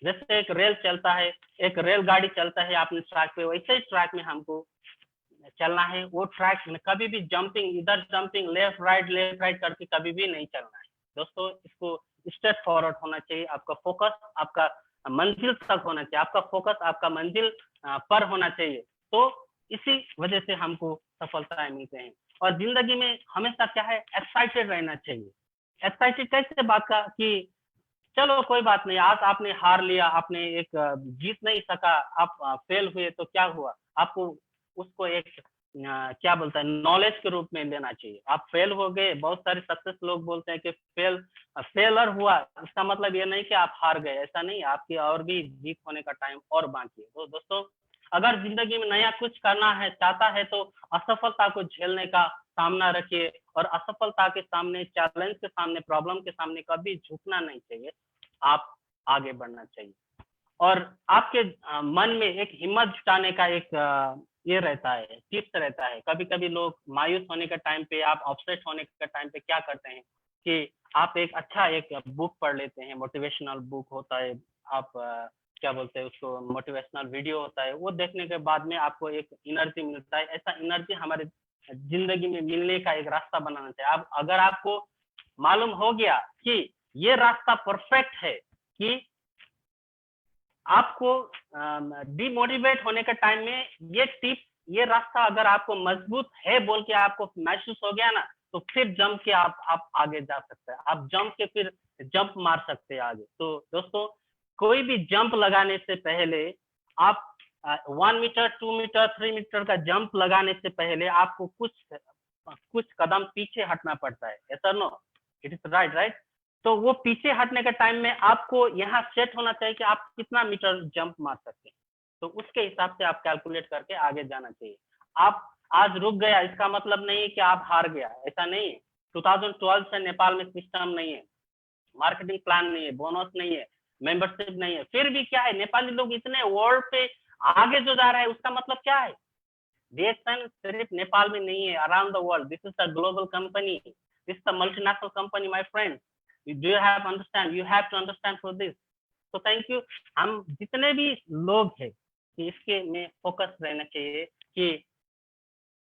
जैसे एक रेल चलता है, एक रेलगाड़ी चलता है आपने ट्रैक पे, वैसे ही ट्रैक में हमको चलना है। वो ट्रैक में कभी भी जंपिंग, इधर जंपिंग, लेफ्ट राइट करके कभी भी नहीं चलना है दोस्तों। इसको स्ट्रेट फॉरवर्ड होना चाहिए, आपका फोकस आपका मंजिल तक होना चाहिए, आपका फोकस आपका मंजिल पर होना चाहिए। तो इसी वजह से हमको सफलताएं मिलते हैं। और जिंदगी में हमेशा क्या है, एक्साइटेड रहना चाहिए। एक्साइटेड कैसे बात का कि चलो कोई बात नहीं, आज आपने हार लिया, आपने एक जीत नहीं सका, आप फेल हुए, तो क्या हुआ, आपको उसको एक क्या बोलता है, नॉलेज के रूप में लेना चाहिए। आप फेल हो गए, बहुत सारे सक्सेस लोग बोलते हैं कि फेलर हुआ, इसका मतलब ये नहीं कि आप हार गए, ऐसा नहीं, आपकी और भी जीत होने का टाइम और बाकी है। तो दोस्तों, अगर जिंदगी में नया कुछ करना है चाहता है तो असफलता को झेलने का सामना रखिए, और असफलता के सामने, चैलेंज के सामने, प्रॉब्लम के सामने कभी झुकना नहीं चाहिए, आप आगे बढ़ना चाहिए। और आपके मन में एक हिम्मत जुटाने का एक ये रहता है, टिप्स रहता है। कभी कभी लोग मायूस होने के टाइम पे, आप अपसेट होने के टाइम पे क्या करते हैं कि आप एक बुक पढ़ लेते हैं, मोटिवेशनल बुक होता है, आप क्या बोलते हैं उसको, मोटिवेशनल वीडियो होता है, वो देखने के बाद में आपको एक एनर्जी मिलता है। ऐसा एनर्जी हमारे जिंदगी में मिलने का एक रास्ता बनाना चाहिए। आप अगर आपको मालूम हो गया कि ये रास्ता परफेक्ट है, कि आपको डिमोटिवेट होने के टाइम में ये टिप, ये रास्ता अगर आपको मजबूत है बोल के आपको महसूस हो गया ना, तो फिर जंप के आप आगे जा सकते हैं, आप जंप के फिर जंप मार सकते हैं आगे। तो दोस्तों, कोई भी जंप लगाने से पहले आप 1 मीटर 2 मीटर 3 मीटर का जंप लगाने से पहले आपको कुछ कदम पीछे हटना पड़ता है, ऐसा नो, इट इज राइट। तो वो पीछे हटने के टाइम में आपको यहाँ सेट होना चाहिए कि आप कितना मीटर जंप मार सकते हैं, तो उसके हिसाब से आप कैलकुलेट करके आगे जाना चाहिए। आप आज रुक गया इसका मतलब नहीं है कि आप हार गया, ऐसा नहीं है। 2012 से नेपाल में सिस्टम नहीं है, मार्केटिंग प्लान नहीं है, बोनस नहीं है, मेंबरशिप नहीं है, फिर भी क्या है, नेपाली लोग इतने वर्ल्ड पे आगे जो जा रहा है, उसका मतलब क्या है? DXN सिर्फ नेपाल में नहीं है, around the world. This is a global company, this is a multinational company my friend. Do you have understand, you have to understand for this. तो थैंक यू। हम जितने भी लोग हैं कि इसके में फोकस रहना चाहिए कि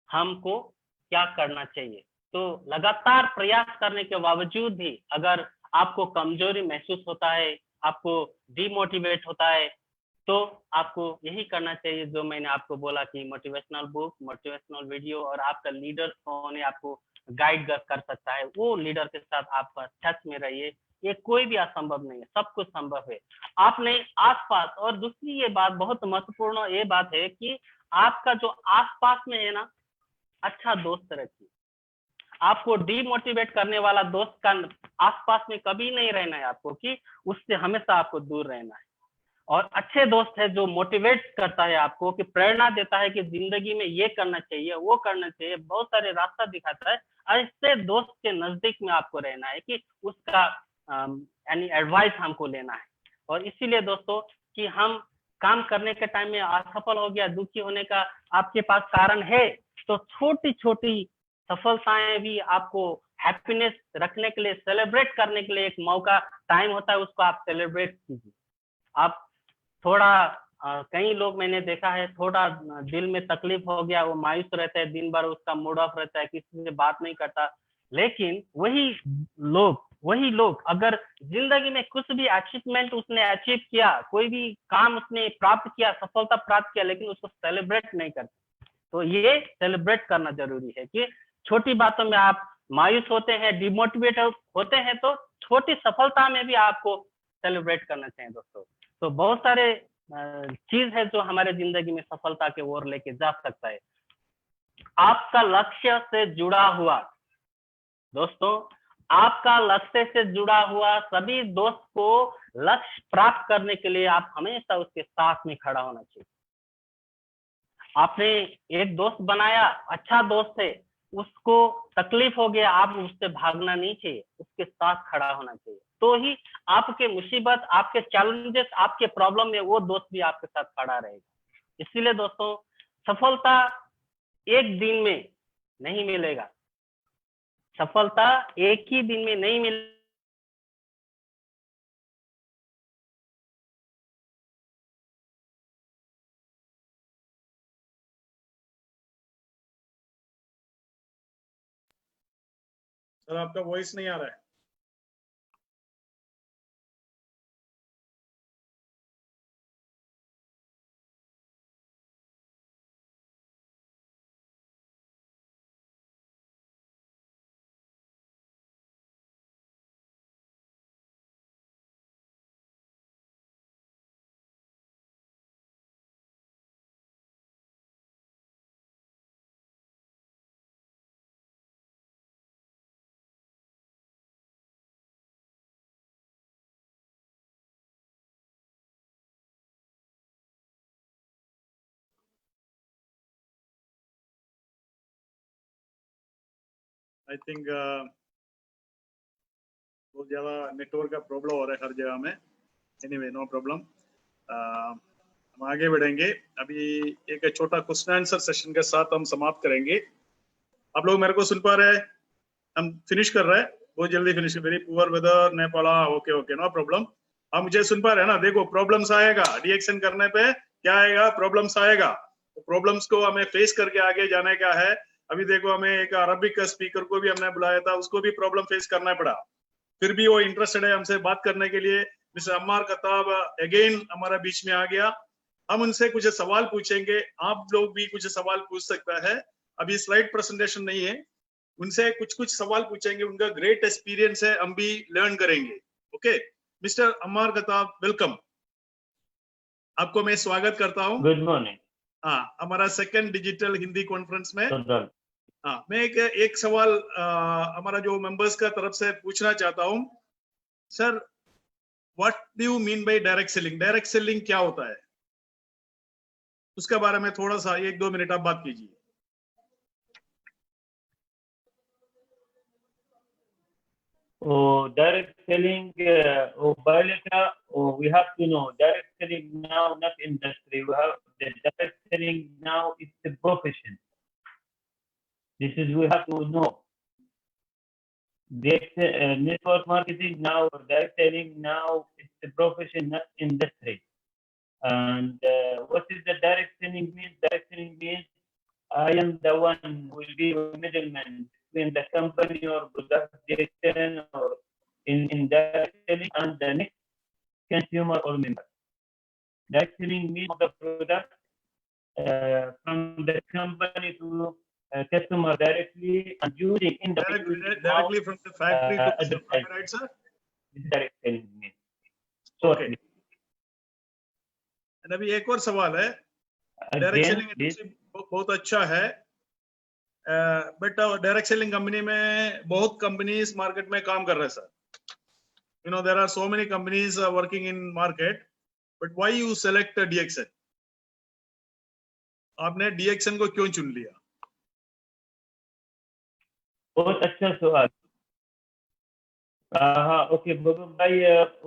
हमको क्या करना चाहिए। तो लगातार प्रयास करने के बावजूद भी अगर आपको कमजोरी महसूस होता है, आपको डिमोटिवेट होता है, तो आपको यही करना चाहिए जो मैंने आपको बोला कि मोटिवेशनल बुक, मोटिवेशनल वीडियो, और आपका लीडर कौन है आपको गाइड कर सकता है, वो लीडर के साथ आप टच में रहिए। ये कोई भी असंभव नहीं है, सब कुछ संभव है। आपने आसपास, और दूसरी ये बात बहुत महत्वपूर्ण ये बात है कि आपका जो आसपास में है ना, अच्छा दोस्त रखिए। आपको डिमोटिवेट करने वाला दोस्त का आसपास में कभी नहीं रहना है आपको, कि उससे हमेशा आपको दूर रहना है। और अच्छे दोस्त है जो मोटिवेट करता है आपको, कि प्रेरणा देता है कि जिंदगी में ये करना चाहिए, वो करना चाहिए, बहुत सारे रास्ता दिखाता है। ऐसे दोस्त के नजदीक में आपको रहना है कि उसका यानी एडवाइस हमको लेना है। और इसीलिए दोस्तों कि हम काम करने के टाइम में असफल हो गया, दुखी होने का आपके पास कारण है, तो छोटी छोटी सफलताएं भी आपको हैप्पीनेस रखने के लिए, सेलिब्रेट करने के लिए एक मौका, टाइम होता है, उसको आप सेलिब्रेट कीजिए। आप थोड़ा कई लोग मैंने देखा है, थोड़ा दिल में तकलीफ हो गया, वो मायूस रहता है, दिन भर उसका मूड ऑफ रहता है, किसी से बात नहीं करता। लेकिन वही लोग अगर जिंदगी में कुछ भी अचीवमेंट उसने अचीव किया, कोई भी काम उसने प्राप्त किया, सफलता प्राप्त किया, लेकिन उसको सेलिब्रेट नहीं करते, तो ये सेलिब्रेट करना जरूरी है कि छोटी बातों में आप मायूस होते हैं, डिमोटिवेट होते हैं, तो छोटी सफलता में भी आपको सेलिब्रेट करना चाहिए दोस्तों। तो बहुत सारे चीज है जो हमारे जिंदगी में सफलता के ओर लेके जा सकता है। आपका लक्ष्य से जुड़ा हुआ दोस्तों, आपका लक्ष्य से जुड़ा हुआ सभी दोस्त को लक्ष्य प्राप्त करने के लिए आप हमेशा उसके साथ में खड़ा होना चाहिए। आपने एक दोस्त बनाया, अच्छा दोस्त है, उसको तकलीफ हो गया, आप उससे भागना नहीं चाहिए, उसके साथ खड़ा होना चाहिए। तो ही आपके मुसीबत, आपके चैलेंजेस, आपके प्रॉब्लम में वो दोस्त भी आपके साथ खड़ा रहेगा। इसीलिए दोस्तों, सफलता एक दिन में नहीं मिलेगा, सफलता एक ही दिन में नहीं मिलेगा। सर आपका वॉइस नहीं आ रहा है। आई थिंक बहुत ज्यादा नेटवर्क का प्रॉब्लम हो रहा है हर जगह में। एनीवे नो प्रॉब्लम, हम आगे बढ़ेंगे। अभी एक छोटा क्वेश्चन आंसर सेशन के साथ हम समाप्त करेंगे। आप लोग मेरे को सुन पा रहे हैं? हम फिनिश कर रहे हैं, बहुत जल्दी finish. Very poor weather Nepal, okay okay no problem. आप मुझे सुन पा रहे हैं ना? देखो प्रॉब्लम्स आएगा, डीएक्शन करने पे क्या आएगा, प्रॉब्लम्स आएगा। तो प्रॉब्लम्स को हमें फेस करके आगे जाने का है। अभी देखो हमें एक अरबिक स्पीकर को भी हमने बुलाया था, उसको भी प्रॉब्लम फेस करना पड़ा, फिर भी वो इंटरेस्टेड है हमसे बात करने के लिए। मिस्टर अम्मार खताब अगेन हमारा बीच में आ गया। हम उनसे कुछ सवाल पूछेंगे, आप लोग भी कुछ सवाल पूछ सकता है। अभी स्लाइड प्रेजेंटेशन नहीं है, उनसे कुछ सवाल पूछेंगे, उनका ग्रेट एक्सपीरियंस है, हम भी लर्न करेंगे। Okay mister Ammar Khattab, welcome. आपको मैं स्वागत करता हूँ। Good morning. हाँ, हमारा सेकंड डिजिटल हिंदी कॉन्फ्रेंस में। Tafadhal. हाँ, मैं एक सवाल हमारा जो मेंबर्स का तरफ से पूछना चाहता हूँ। Sir, what do you mean by direct selling? Direct selling क्या होता है? उसके बारे में थोड़ा सा 1-2 मिनट आप बात कीजिए। Oh, direct selling, we have to know direct selling now, not industry. We have the direct selling now is the profession. This is we have to know. The network marketing now, direct selling now, it's the profession, not industry. And what is the direct selling means? Direct selling means I am the one who will be a middleman between the company or product direction or in direct selling and the next consumer or member. Direct selling means the product from the company to customer directly and using in the Directly from the factory to customer, right, sir? direct selling means. Okay. And अभी एक और सवाल है। Direct selling industry बहुत अच्छा है, but direct selling company में बहुत कंपनीज मार्केट में काम कर रहे हैं sir. You know, there are so many companies working in market, but why you select DXN? आपने DXN को क्यों चुन लिया? बहुत अच्छा सवाल। हाँ, ओके भाई,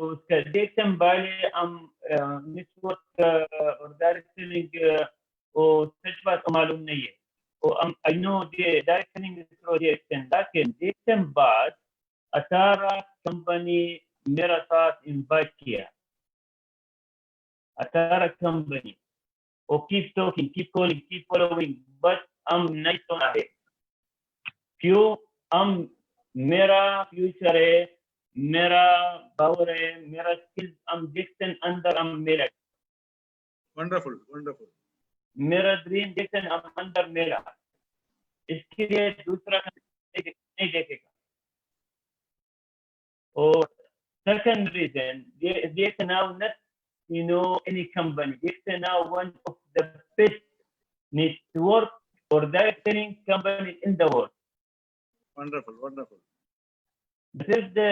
उसका DXN वाले हम नेटवर्क और डायरेक्ट सेलिंग वो सच बात को मालूम नहीं है। वो हम I know direct selling through DXN, लेकिन DXN बाद 18 कंपनी मेरा साथ इन्वाइट किया। 18 कंपनी और keep talking, keep calling, keep following, but हम नहीं सुना है। क्यों? हम मेरा फ्यूचर है, मेरा पावर है, मेरा स्किल्स हम DXN अंदर हम मेरा। Wonderful, wonderful. मेरा ड्रीम DXN हम अंदर मेरा। इसके लिए दूसरा नहीं देखेगा। और second reason, DXN now not any company. DXN now one of the best network or direct selling companies in the world. Wonderful, wonderful. This is the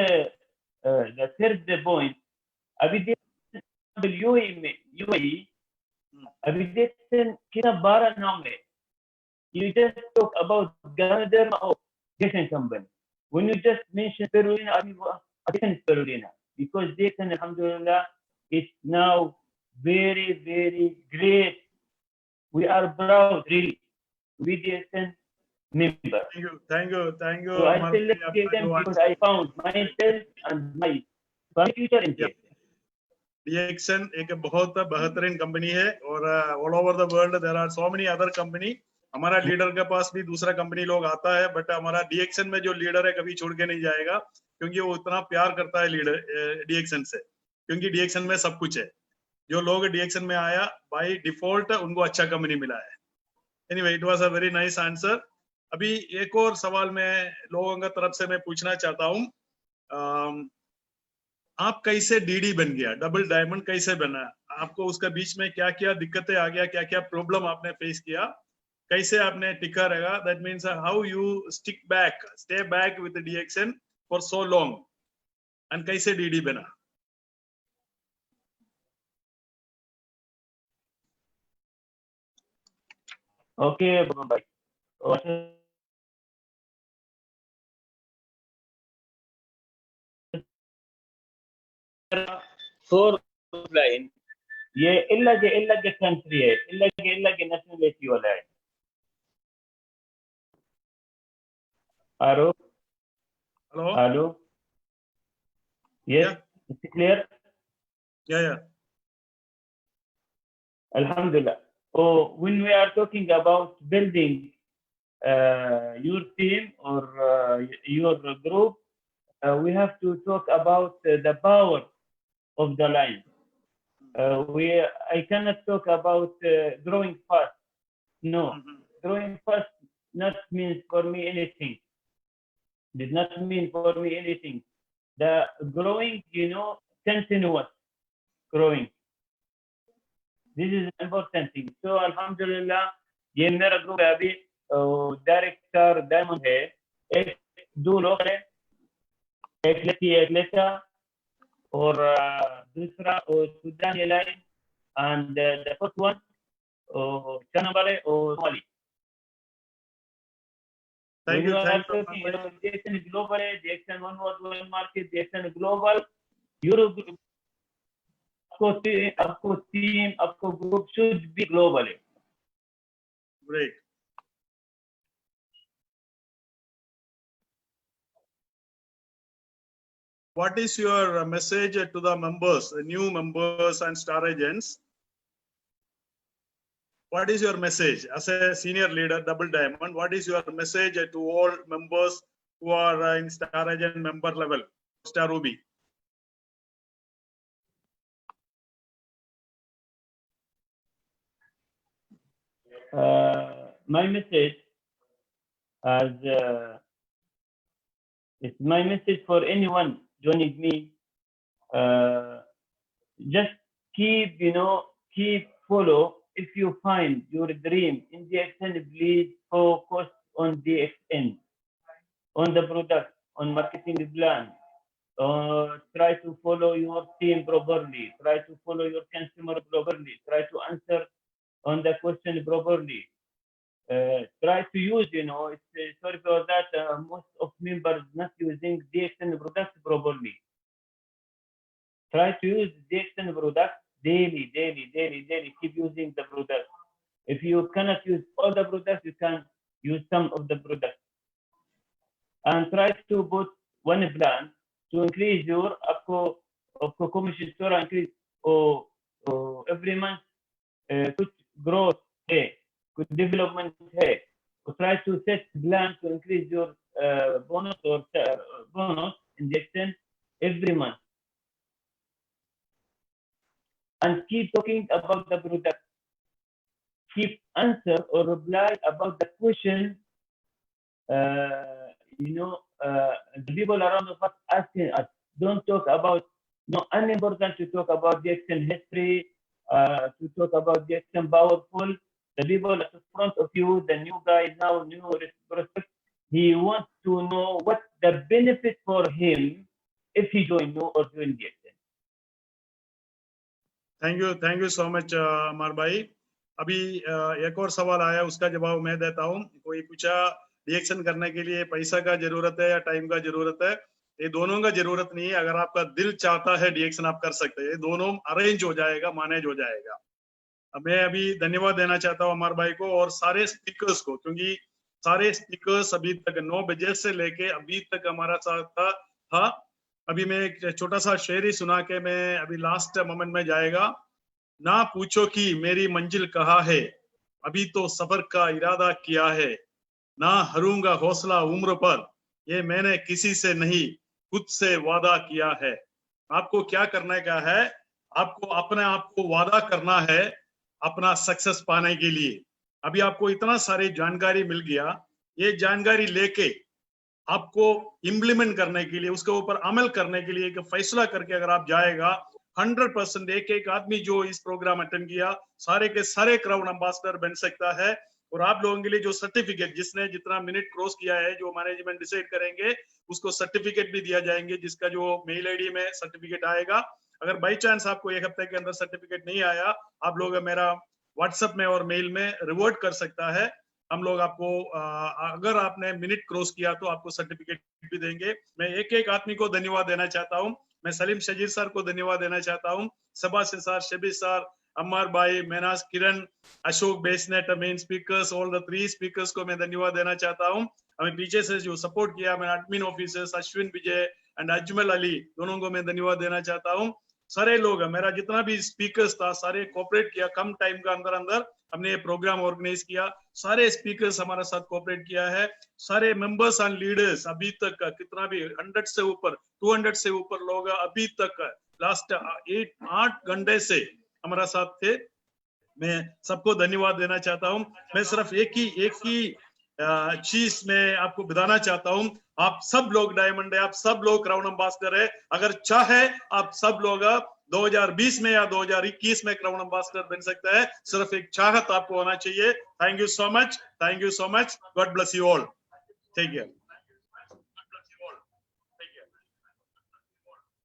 third point. अभी DXN UAE अभी DXN कितना 12 नाम है। You just talk about Ganoderma or DXN company. When you just mention Perulina, DXN Perulina, because DXN, alhamdulillah, is now very, very great. We are proud, really. We DXN member. Thank you. So I select DXN because I found myself and my future in DXN. DXN एक बहुत बेहतरीन company है और all over the world there are so many other company. हमारा leader के पास भी दूसरा कंपनी लोग आता है, बट हमारा DXN में जो लीडर है कभी छोड़ के नहीं जाएगा, क्योंकि वो इतना प्यार करता है लीडर DXN से, क्योंकि DXN में सब कुछ है। जो लोग DXN में आया बाय डिफॉल्ट उनको अच्छा कंपनी मिला है। Anyway, it was a very nice answer. अभी एक और सवाल मैं लोगों की तरफ से मैं पूछना चाहता हूँ, आप कैसे डीडी बन गया, डबल डायमंड कैसे बना? आपको उसका बीच में क्या क्या दिक्कतें आ गया, क्या क्या प्रॉब्लम आपने फेस किया, कैसे आपने टिका रहेगा? That means how you stay back with DXN for so long, and कैसे डीडी बना? ओके भाई, फोर लाइन ये इल्ला के कंट्री है, इल्ला के नेशनलिटी वाला है। Hello yes, it's clear? Yeah. Alhamdulillah. Oh, when we are talking about building your team or your group, we have to talk about the power of the line. I cannot talk about growing fast. No, growing fast not means for me anything. Did not mean for me anything. The growing, continuous growing. This is an important thing. So अल्हम्दुलिल्लाह ये मेरा group है अभी, director diamond है, एक 2 लोग हैं, एक लड़की एक लड़का, और दूसरा Sudan airline, and the first one Chanabale or Mali. Thank you. Thank you. Jason global, Jason one world market, Jason global, Europe. आपको team, आपको group should be global. Great. What is your message to the members, the new members and star agents? What is your message as a senior leader, Double Diamond? What is your message to all members who are in star agent member level, Star Ruby? My message it's my message for anyone joining me. Just keep follow. If you find your dream in DXN, please focus on DXN, on the product, on marketing plan. Try to follow your team properly. Try to follow your customer properly. Try to answer on the question properly. Try to use, sorry for that, most of members not using DXN product properly. Try to use DXN product daily. Keep using the product. If you cannot use all the products, you can use some of the products. And try to put one plan to increase your commission store, increase every month, good growth, good development. Try to set plan to increase your bonus or bonus injection every month. And keep talking about the product. Keep answer or reply about the question. The people around us asking us. Don't talk about unimportant to talk about DXN history, to talk about DXN powerful. The people at the front of you, the new guy now, new prospect, he wants to know what the benefit for him if he join you or join DXN. Thank you so much, अमर भाई. अभी एक और सवाल आया, उसका जवाब मैं देता हूँ. कोई पूछा रिएक्शन करने के लिए पैसा का जरूरत है या टाइम का जरूरत है? ये दोनों का जरूरत नहीं है. अगर आपका दिल चाहता है रिएक्शन आप कर सकते हैं. ये दोनों अरेंज हो जाएगा, मैनेज हो जाएगा. मैं अभी धन्यवाद देना चाहता हूँ अमर भाई को और सारे स्पीकर्स को, क्योंकि सारे स्पीकर्स अभी तक 9 बजे से लेके अभी तक हमारा साथ था. अभी मैं एक छोटा सा शेर ही सुना के मैं अभी लास्ट मोमेंट में जाएगा. ना पूछो कि मेरी मंजिल कहाँ है, अभी तो सफर का इरादा किया है. ना हरूंगा हौसला उम्र पर, ये मैंने किसी से नहीं खुद से वादा किया है. आपको क्या करने का है? आपको अपने आप को वादा करना है अपना सक्सेस पाने के लिए. अभी आपको इतना सारी जानकारी मिल गया. ये जानकारी लेके आपको इम्प्लीमेंट करने के लिए, उसके ऊपर अमल करने के लिए एक फैसला करके अगर आप जाएगा, 100% एक आदमी जो इस प्रोग्राम अटेंड किया सारे के सारे क्राउन एम्बेसडर बन सकता है. और आप लोगों के लिए जो सर्टिफिकेट, जिसने जितना मिनट क्रॉस किया है, जो मैनेजमेंट डिसाइड करेंगे, उसको सर्टिफिकेट भी दिया जाएंगे, जिसका जो मेल आईडी में सर्टिफिकेट आएगा. अगर बाई चांस आपको एक हफ्ते के अंदर सर्टिफिकेट नहीं आया, आप लोग मेरा व्हाट्सएप में और मेल में रिवर्ट कर सकता है. हम लोग आपको अगर आपने मिनट क्रॉस किया तो आपको सर्टिफिकेट भी देंगे. मैं एक आदमी को धन्यवाद देना चाहता हूँ. मैं सलीम शजीर सर को धन्यवाद देना चाहता हूँ. सबासिन सर, शबीर सर, अम्मार भाई, Menaj, Kiran, Ashok Basnet, main speakers, all the 3 speakers को मैं धन्यवाद देना चाहता हूँ. हमें पीछे से जो सपोर्ट किया, मैं admin officers Ashwin Vijay and Ajmal Ali, दोनों को मैं धन्यवाद देना चाहता हूँ. सारे लोग, मेरा जितना भी स्पीकर्स था, सारे कोऑपरेट किया. कम टाइम का अंदर हमने ये प्रोग्राम ऑर्गेनाइज किया. सारे स्पीकर्स हमारे साथ कोऑपरेट किया है. सारे मेंबर्स एंड लीडर्स अभी तक कितना भी 100 से ऊपर 200 से ऊपर लोग अभी तक लास्ट 8 घंटे से हमारा साथ थे. मैं सबको धन्यवाद देना चाहता हूं. मैं सिर्फ एक ही चीज में आपको बताना चाहता हूं. आप सब लोग डायमंड है, आप सब लोग क्राउन एम्बेसडर है. अगर चाहे आप सब लोग 2020 में या 2021 में क्राउन एम्बेसडर बन सकता है। सिर्फ एक चाहत आपको होना चाहिए। Thank you so much, God bless you all, take care.